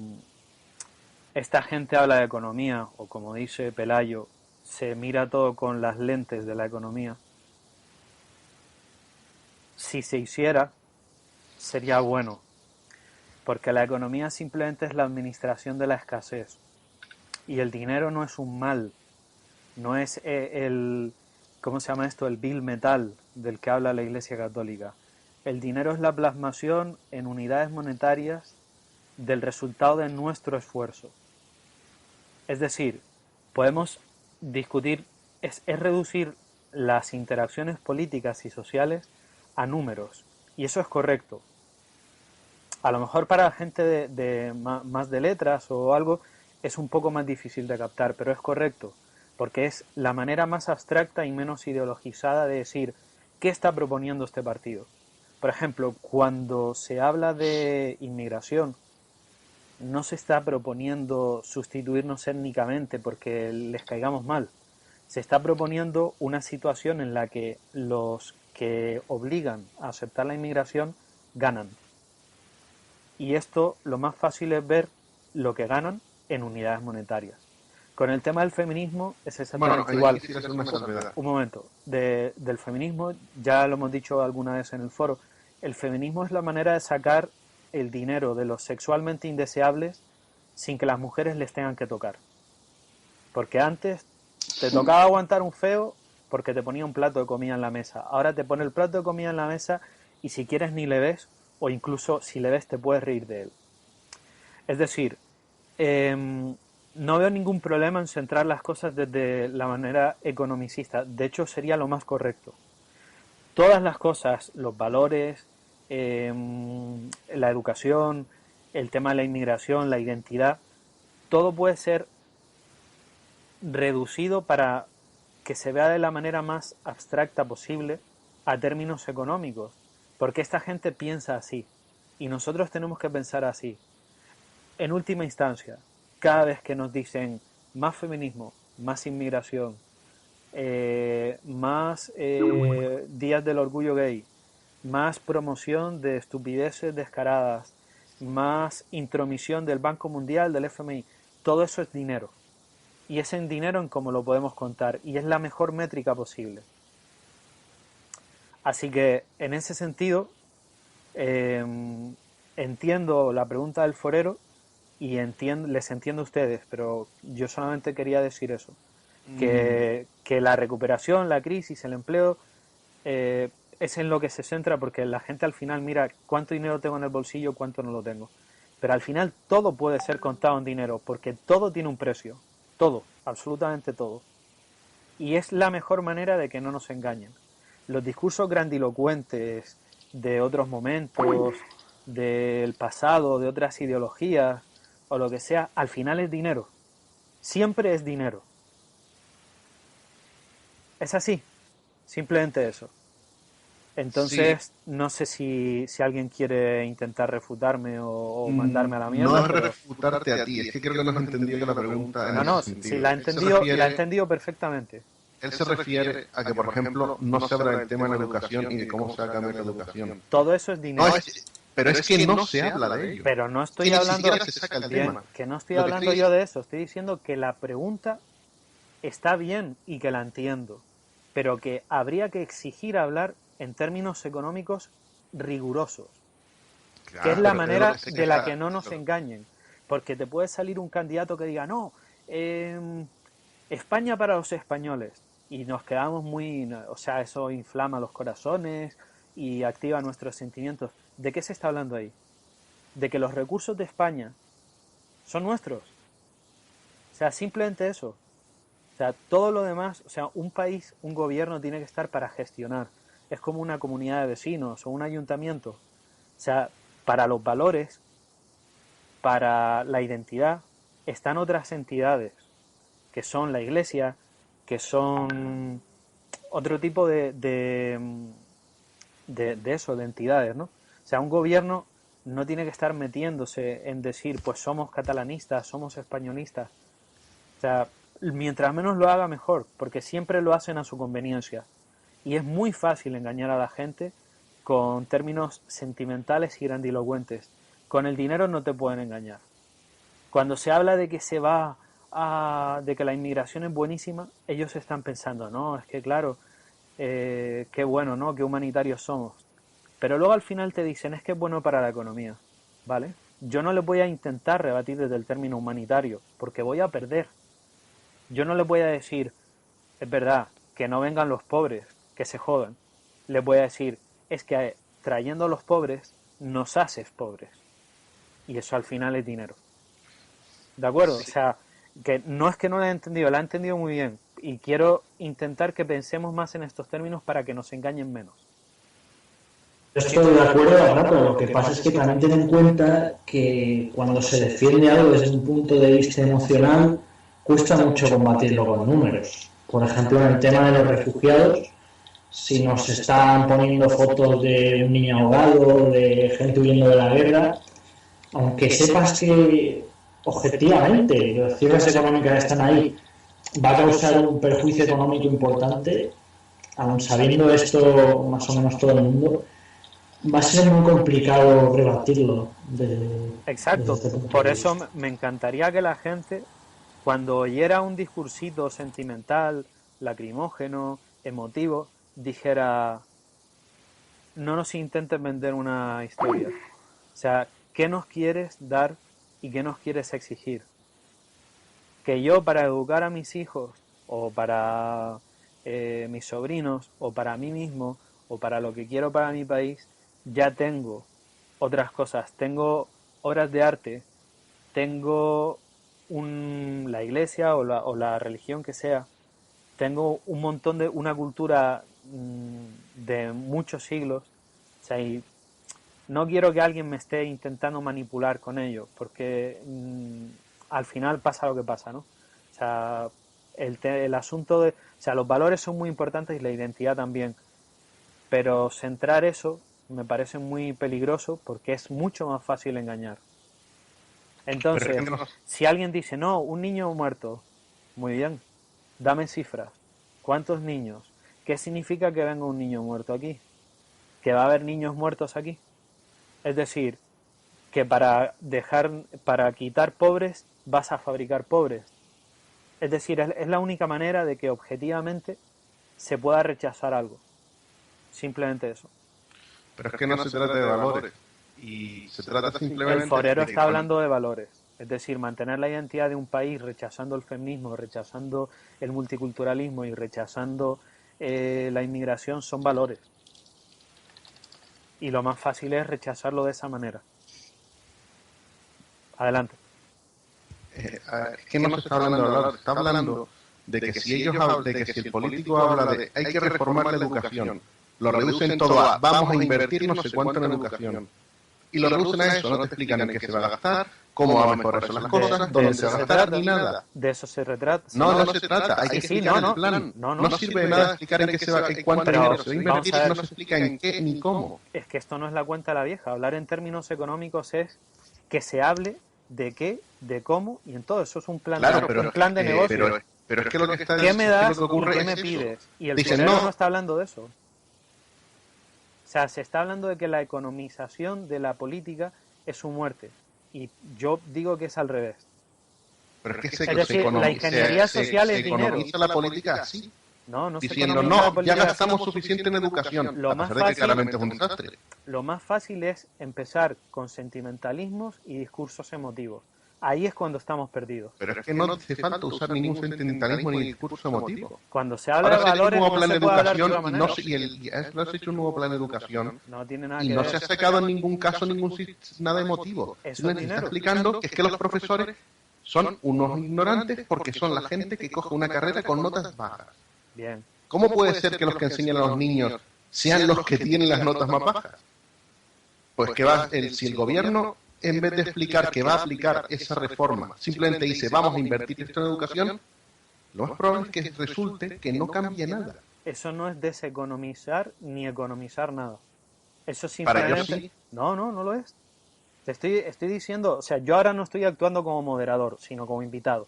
esta gente habla de economía, o como dice Pelayo, se mira todo con las lentes de la economía, si se hiciera, sería bueno, porque la economía simplemente es la administración de la escasez, y el dinero no es un mal, no es ¿cómo se llama esto? El bill metal del que habla la Iglesia Católica. El dinero es la plasmación en unidades monetarias del resultado de nuestro esfuerzo. Es decir, podemos discutir, es reducir las interacciones políticas y sociales a números, y eso es correcto. A lo mejor para gente más de letras o algo es un poco más difícil de captar, pero es correcto, porque es la manera más abstracta y menos ideologizada de decir qué está proponiendo este partido. Por ejemplo, cuando se habla de inmigración, no se está proponiendo sustituirnos étnicamente porque les caigamos mal. Se está proponiendo una situación en la que los que obligan a aceptar la inmigración ganan. Y esto lo más fácil es ver lo que ganan en unidades monetarias. Con el tema del feminismo es exactamente igual. Quisiera hacer una salvedad. Un momento, del feminismo, ya lo hemos dicho alguna vez en el foro, el feminismo es la manera de sacar el dinero de los sexualmente indeseables sin que las mujeres les tengan que tocar. Porque antes te tocaba aguantar un feo porque te ponía un plato de comida en la mesa. Ahora te pone el plato de comida en la mesa y si quieres ni le ves, o incluso si le ves te puedes reír de él. Es decir, no veo ningún problema en centrar las cosas desde la manera economicista. De hecho, sería lo más correcto. Todas las cosas, los valores, la educación, el tema de la inmigración, la identidad, todo puede ser reducido para que se vea de la manera más abstracta posible a términos económicos, porque esta gente piensa así y nosotros tenemos que pensar así. En última instancia, cada vez que nos dicen más feminismo, más inmigración, más días del orgullo gay, más promoción de estupideces descaradas, más intromisión del Banco Mundial, del FMI, todo eso es dinero. Y es en dinero en cómo lo podemos contar, y es la mejor métrica posible. Así que, en ese sentido, entiendo la pregunta del forero y les entiendo a ustedes, pero yo solamente quería decir eso, que la recuperación, la crisis, el empleo, es en lo que se centra, porque la gente al final mira cuánto dinero tengo en el bolsillo, cuánto no lo tengo. Pero al final todo puede ser contado en dinero, porque todo tiene un precio. Todo, absolutamente todo. Y es la mejor manera de que no nos engañen. Los discursos grandilocuentes de otros momentos, del pasado, de otras ideologías o lo que sea, al final es dinero. Siempre es dinero. Es así. Simplemente eso. Entonces, no sé si alguien quiere intentar refutarme o mandarme a la mierda. No es refutarte a ti, es que creo que no has entendido la pregunta. No, sí, la he entendido perfectamente. Él se refiere a que, por ejemplo, no se habla del tema de la educación y de cómo se va a cambiar la educación. Todo eso es dinero. No, pero es que no se habla de ello. Pero no estoy hablando, que no estoy hablando yo de eso. Estoy diciendo que la pregunta está bien y que la entiendo, pero que habría que exigir hablar en términos económicos rigurosos, claro, que es la manera de la que no nos engañen, porque te puede salir un candidato que diga no, España para los españoles, y nos quedamos eso inflama los corazones y activa nuestros sentimientos. ¿De qué se está hablando ahí? De que los recursos de España son nuestros. O sea, simplemente eso. O sea, todo lo demás, o sea, un país, un gobierno tiene que estar para gestionar. Es como una comunidad de vecinos o un ayuntamiento. O sea, para los valores, para la identidad, están otras entidades, que son la iglesia, que son otro tipo de entidades, ¿no? O sea, un gobierno no tiene que estar metiéndose en decir, pues somos catalanistas, somos españolistas. O sea, mientras menos lo haga, mejor, porque siempre lo hacen a su conveniencia. Y es muy fácil engañar a la gente con términos sentimentales y grandilocuentes. Con el dinero no te pueden engañar. Cuando se habla de que de que la inmigración es buenísima, ellos están pensando, no, es que claro, qué bueno, ¿no? Qué humanitarios somos. Pero luego al final te dicen, es que es bueno para la economía, ¿vale? Yo no les voy a intentar rebatir desde el término humanitario, porque voy a perder. Yo no les voy a decir, es verdad, que no vengan los pobres, que se jodan. Les voy a decir, es que trayendo a los pobres nos haces pobres. Y eso al final es dinero. ¿De acuerdo? Sí. O sea, que no es que no la he entendido, la he entendido muy bien. Y quiero intentar que pensemos más en estos términos para que nos engañen menos. Estoy de acuerdo, ¿verdad? Pero lo que pasa es que también ten en cuenta que cuando se defiende algo desde un punto de vista emocional, cuesta mucho combatirlo con números. Por ejemplo, en el tema de los refugiados, si nos están poniendo fotos de un niño ahogado, de gente huyendo de la guerra, aunque sepas que objetivamente las cifras económicas están ahí, va a causar un perjuicio económico importante, aun sabiendo esto más o menos todo el mundo, va a ser muy complicado rebatirlo desde Exacto, este punto por de eso vista. me encantaría que la gente, cuando oyera un discursito sentimental, lacrimógeno, emotivo, dijera, no nos intentes vender una historia. O sea, ¿qué nos quieres dar y qué nos quieres exigir? Que yo para educar a mis hijos o para mis sobrinos o para mí mismo o para lo que quiero para mi país, ya tengo otras cosas. Tengo obras de arte, tengo la iglesia o la religión que sea, tengo un montón de una cultura de muchos siglos. O sea, y no quiero que alguien me esté intentando manipular con ello, porque al final pasa lo que pasa, ¿no? O sea, el asunto de... O sea, los valores son muy importantes y la identidad también, pero centrar eso me parece muy peligroso porque es mucho más fácil engañar. Pero es que Entonces, no, si alguien dice, no, un niño muerto, muy bien, dame cifras. ¿Cuántos niños? ¿Qué significa que venga un niño muerto aquí? ¿Que va a haber niños muertos aquí? Es decir, que para quitar pobres vas a fabricar pobres. Es decir, es la única manera de que objetivamente se pueda rechazar algo. Simplemente eso. pero es que no se trata de valores. Y se trata El simplemente forero de que está cuando... hablando de valores. Es decir, mantener la identidad de un país rechazando el feminismo, rechazando el multiculturalismo y rechazando la inmigración son valores. Y lo más fácil es rechazarlo de esa manera. Adelante. Es que no se está hablando de valores, se está hablando de que si ellos de que si el político habla de hay que reformar la educación, lo reducen todo a vamos a invertir no sé cuánto en educación. Y lo reducen a eso, no te explican en qué se va a gastar, cómo va a mejorarse las cosas, De dónde se eso va a se gastar, trata. ni nada. De eso se retrata. No, Sí, no se trata, hay que sí, explicar no, el no. plan. No, No no. sirve de nada explicar en qué se va, en cuánto dinero Pero se va a vamos invertir a si ver, no se explica en qué ni cómo. es que esto no es la cuenta de la vieja. Hablar en términos económicos es que se hable de qué, de cómo y en todo. Eso es Claro, un plan de negocio. pero es que lo que está ¿Qué me es que lo das que y ocurre qué es me eso. pides? Y el Dicen, forero no no, está hablando de eso. O sea, se está hablando de que la economización de la política es su muerte. Y yo digo que es al revés. pero es que Es decir, la ingeniería social se es dinero. economiza la política así, No, no se diciendo, economiza la no, ya política así. gastamos suficiente en educación, Lo a más pesar de que fácil, claramente es un desastre. lo más fácil es empezar con sentimentalismos y discursos emotivos. Ahí es cuando estamos perdidos. Pero es que no hace falta usar ningún sentimentalismo ni discurso emotivo. Cuando se habla Ahora de se ha hecho un valores nuevo no plan de se puede hablar de educación otra y no manera. ahora se ha hecho un nuevo plan de educación No tiene nada y que no ver. se ha sacado en ningún caso nada emotivo. Eso es Simplemente se está dinero. explicando que es que los profesores son unos ignorantes porque son la gente que coge una carrera con notas bajas. Bien. ¿Cómo puede ser que los que enseñan a los niños sean los que tienen las notas más bajas? Pues que si el gobierno, en vez de explicar que va a aplicar esa reforma, simplemente dice vamos a invertir esto en educación, lo más probable es que resulte que no cambie nada. Eso no es deseconomizar ni economizar nada. Eso Para ellos simplemente... sí. No, no, no lo es. Te estoy diciendo, o sea, yo ahora no estoy actuando como moderador, sino como invitado,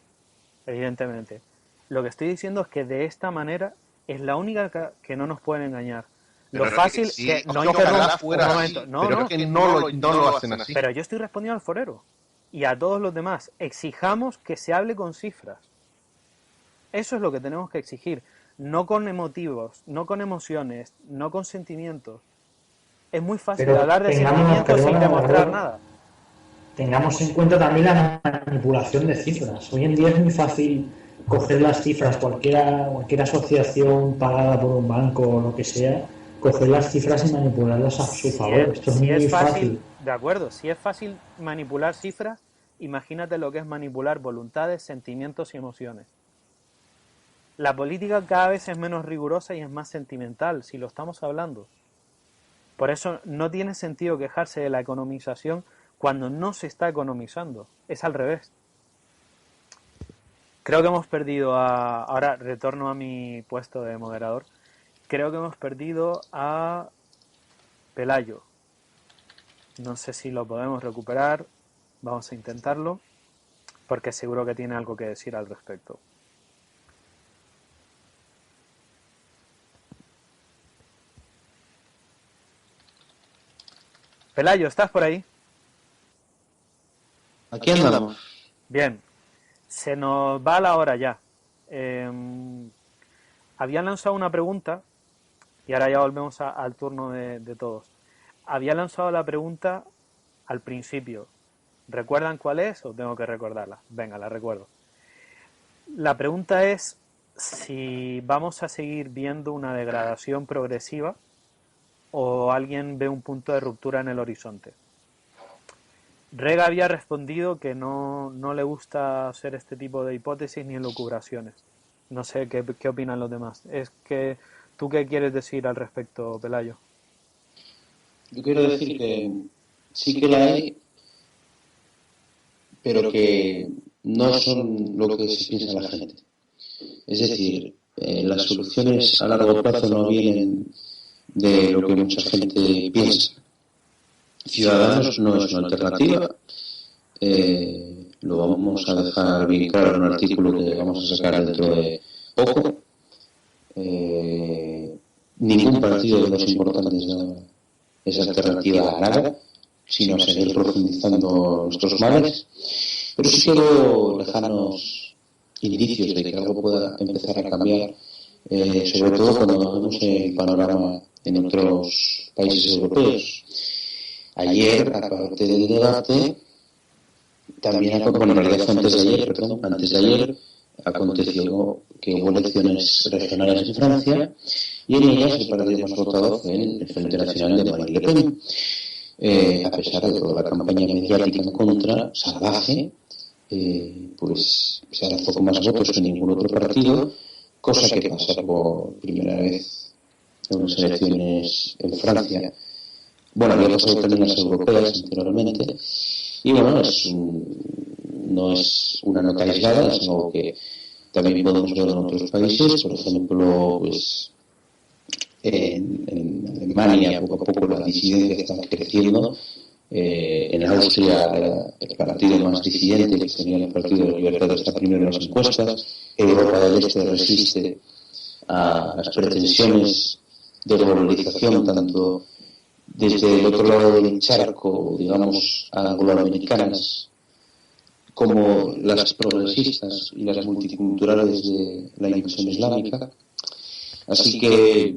evidentemente. Lo que estoy diciendo es que de esta manera es la única que no nos pueden engañar. Lo Pero fácil sí, que no ojalá interrumpa fuera un así, momento, no, pero no, es que no lo hacen así. pero yo estoy respondiendo al forero y a todos los demás. Exijamos que se hable con cifras. Eso es lo que tenemos que exigir, no con emotivos, no con emociones, no con sentimientos. Es muy fácil Pero hablar de tengamos, sentimientos sin perdona, demostrar Álvaro, nada. tengamos en cuenta también la manipulación de cifras. Hoy en día es muy fácil coger las cifras, cualquier asociación pagada por un banco o lo que sea, coger las cifras y manipularlas a su favor. Esto es Si muy es fácil. de acuerdo, si es fácil manipular cifras, imagínate lo que es manipular voluntades, sentimientos y emociones. La política cada vez es menos rigurosa y es más sentimental, si lo estamos hablando. Por eso no tiene sentido quejarse de la economización cuando no se está economizando. Es al revés. Creo que hemos perdido a... Ahora retorno a mi puesto de moderador. creo que hemos perdido a Pelayo. No sé si lo podemos recuperar. Vamos a intentarlo, porque seguro que tiene algo que decir al respecto. Pelayo, ¿estás por ahí? Aquí andamos. Bien, se nos va la hora ya. Habían lanzado una pregunta, y ahora ya volvemos al turno de todos. Había lanzado la pregunta al principio. ¿Recuerdan cuál es o tengo que recordarla? Venga, la recuerdo. La pregunta es si vamos a seguir viendo una degradación progresiva o alguien ve un punto de ruptura en el horizonte. Rega había respondido que no le gusta hacer este tipo de hipótesis ni elucubraciones. No sé qué opinan los demás. ¿Tú qué quieres decir al respecto, Pelayo? Yo quiero decir que sí que la hay, pero que no son lo que se piensa la gente. Es decir, las soluciones a largo plazo no vienen de lo que mucha gente piensa. Ciudadanos no es una alternativa. Lo vamos a dejar bien claro en un artículo que vamos a sacar dentro de poco. Ningún partido de los importantes da esa alternativa a nada, sino a seguir profundizando nuestros males. Pero sí quiero dejarnos indicios de que algo pueda empezar a cambiar, sobre todo cuando vemos el panorama en otros países europeos. Ayer, aparte del debate, también, bueno, en realidad fue antes de ayer, aconteció que hubo elecciones regionales en Francia y en ellas el partido más votado fue el Frente Nacional de Marine Le Pen. A pesar de toda la campaña mediática en contra, salvaje, pues se alzó con más votos que ningún otro partido, cosa que pasa por primera vez en unas elecciones en Francia. Bueno, había pasado también en las europeas anteriormente, y bueno, no es una nota aislada, es algo que también podemos ver en otros países, por ejemplo, pues en Alemania poco a poco la disidencia está creciendo. En Austria el partido más disidente, que sería el Partido de Libertad, está primero en las encuestas. Europa del Este resiste a las pretensiones de globalización, tanto desde el otro lado del charco, digamos, angloamericanas, como las progresistas y las multiculturales de la invasión islámica. Así que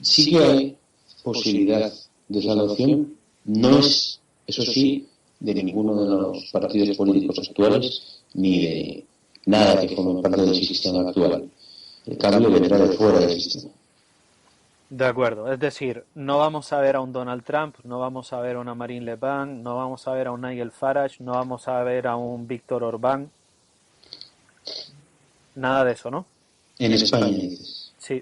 sí que hay posibilidad de salvación. No es, eso sí, de ninguno de los partidos políticos actuales, ni de nada que forme parte del sistema actual. El cambio vendrá de fuera del sistema. De acuerdo, es decir, no vamos a ver a un Donald Trump, no vamos a ver a una Marine Le Pen, no vamos a ver a un Nigel Farage, no vamos a ver a un Víctor Orbán, nada de eso, ¿no? En España, dices. Sí.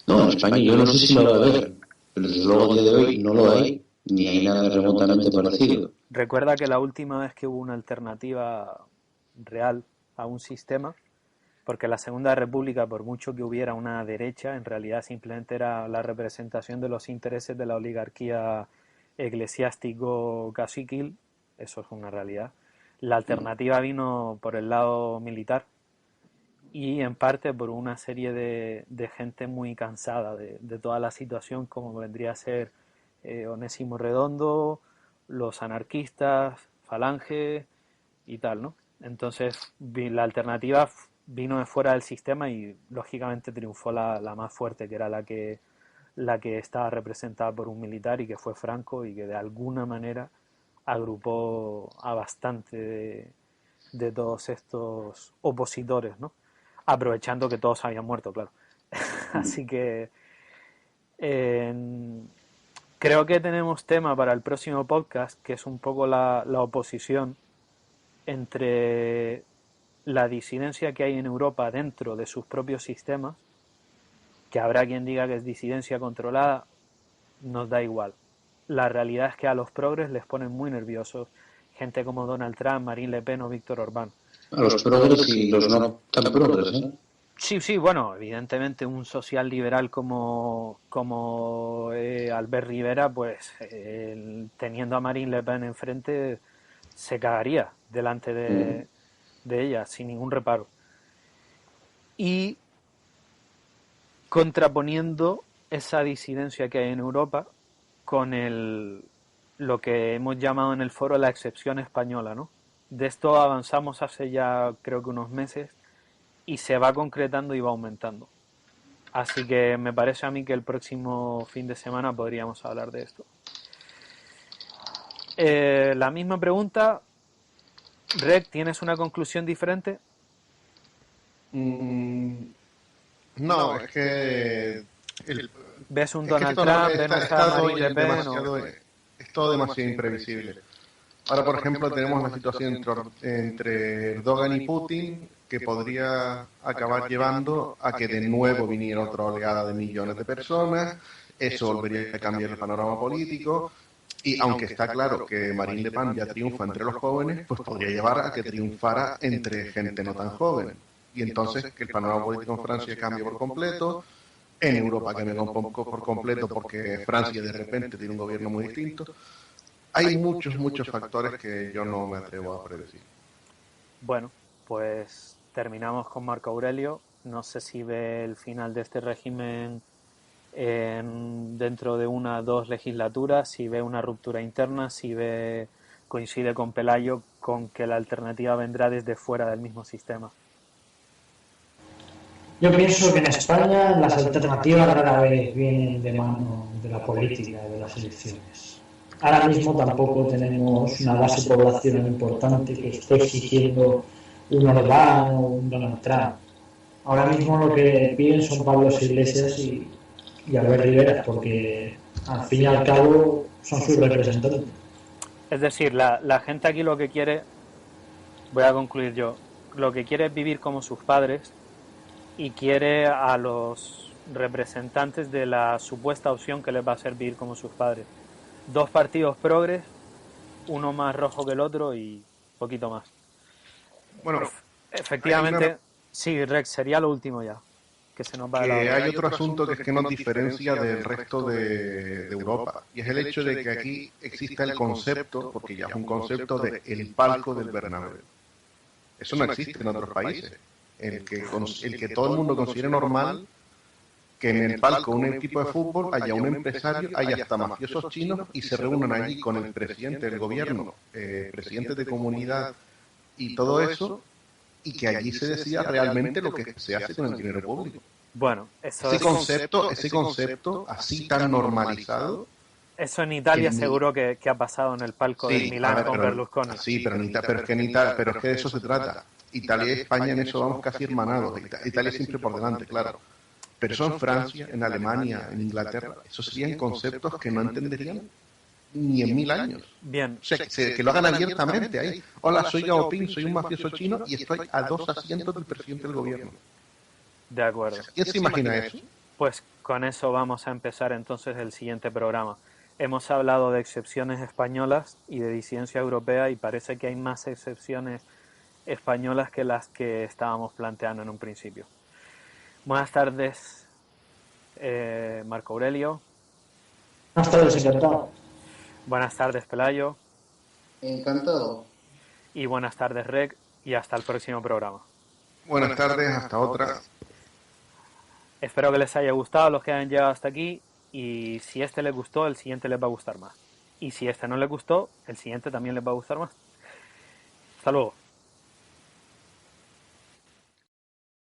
No, en España yo no sé si lo va a haber, pero desde luego a día de hoy no lo hay, ni hay nada remotamente parecido. Recuerda que la última vez que hubo una alternativa real a un sistema, porque la Segunda República, por mucho que hubiera una derecha, en realidad simplemente era la representación de los intereses de la oligarquía eclesiástico-caciquil, eso es una realidad. La alternativa vino por el lado militar y en parte por una serie de gente muy cansada de toda la situación, como vendría a ser Onésimo Redondo, los anarquistas, Falange y tal, ¿no? Entonces la alternativa vino de fuera del sistema y lógicamente triunfó la más fuerte, que era la que estaba representada por un militar y que fue Franco y que de alguna manera agrupó a bastante de todos estos opositores, ¿no? Aprovechando que todos habían muerto, claro. Así que creo que tenemos tema para el próximo podcast, que es un poco la oposición entre la disidencia que hay en Europa dentro de sus propios sistemas, que habrá quien diga que es disidencia controlada, nos da igual. La realidad es que a los progres les ponen muy nerviosos gente como Donald Trump, Marine Le Pen o Víctor Orbán. A los progres y los no tan progres, ¿eh? Sí, sí, bueno, evidentemente un social liberal como Albert Rivera, pues teniendo a Marine Le Pen enfrente, se cagaría delante Mm. de ella, sin ningún reparo. Y contraponiendo esa disidencia que hay en Europa con lo que hemos llamado en el foro la excepción española, ¿no? De esto avanzamos hace ya creo que unos meses y se va concretando y va aumentando. Así que me parece a mí que el próximo fin de semana podríamos hablar de esto. La misma pregunta, Rec, ¿tienes una conclusión diferente? Mm, no, ¿Ves un es que Donald esto no Trump? ¿Ves a está todo Marine Le Pen? demasiado, es todo demasiado imprevisible. Ahora, por ejemplo, tenemos la situación entre Erdogan y Putin, que podría acabar llevando a que de nuevo viniera otra oleada de millones de personas. Eso volvería a cambiar el panorama político. Y aunque está claro que Marine Le Pen ya triunfa entre los jóvenes, pues podría llevar a que triunfara entre gente no tan joven. Y entonces que el panorama político en Francia cambie por completo, en Europa cambia un poco por completo porque Francia de repente tiene un gobierno muy distinto. Hay muchos, muchos factores que yo no me atrevo a predecir. Bueno, pues terminamos con Marco Aurelio. No sé si ve el final de este régimen dentro de una o dos legislaturas, si ve una ruptura interna, si ve, coincide con Pelayo con que la alternativa vendrá desde fuera del mismo sistema. Yo pienso que en España las alternativas rara vez vienen de mano de la política, de las elecciones. Ahora mismo tampoco tenemos una base poblacional importante que esté exigiendo un Orbán o un Donald Trump. Ahora mismo lo que piden son Pablo Iglesias y Albert Rivera, porque al fin y al cabo son sus representantes. Es decir, la gente aquí lo que quiere, voy a concluir yo, lo que quiere es vivir como sus padres y quiere a los representantes de la supuesta opción que les va a hacer vivir como sus padres. Dos partidos progres, uno más rojo que el otro y poquito más. Bueno, hay una Efectivamente, sí, Rex, sería lo último ya, que se nos va de la que hora. hay otro asunto que es que nos diferencia del resto de Europa y es el hecho de que aquí exista el concepto, porque ya es un concepto de el palco del Bernabéu. Eso no existe en otros países. El que todo el mundo considere normal que en el palco un equipo de fútbol haya un empresario, haya hasta mafiosos chinos y se reúnan allí con el presidente del gobierno, presidentes de comunidad y todo eso, y que allí se decida realmente lo que se hace con el dinero público. Bueno, Ese concepto así tan normalizado, eso en Italia en, seguro que ha pasado en el palco del sí, a Milán ver, con Berlusconi. sí, pero es que de eso se trata. Italia y España en eso vamos casi hermanados. Italia siempre por delante, claro. Pero eso en Francia, en Alemania, en Inglaterra, esos serían conceptos que no entenderían ni en 1000 años. Bien, O sea, que lo hagan abiertamente ahí. Hola, soy Gao Ping, soy un mafioso chino y estoy a 2 asientos del presidente del gobierno. de acuerdo. ¿Quién se imagina eso? Pues con eso vamos a empezar entonces el siguiente programa. Hemos hablado de excepciones españolas y de disidencia europea y parece que hay más excepciones españolas que las que estábamos planteando en un principio. Buenas tardes, Marco Aurelio. Buenas tardes, encantado. Buenas tardes, Pelayo. Encantado. Y buenas tardes, Rec. Y hasta el próximo programa. Buenas tardes, hasta otra. Espero que les haya gustado a los que hayan llegado hasta aquí. Y si este les gustó, el siguiente les va a gustar más. Y si este no les gustó, el siguiente también les va a gustar más. Hasta luego.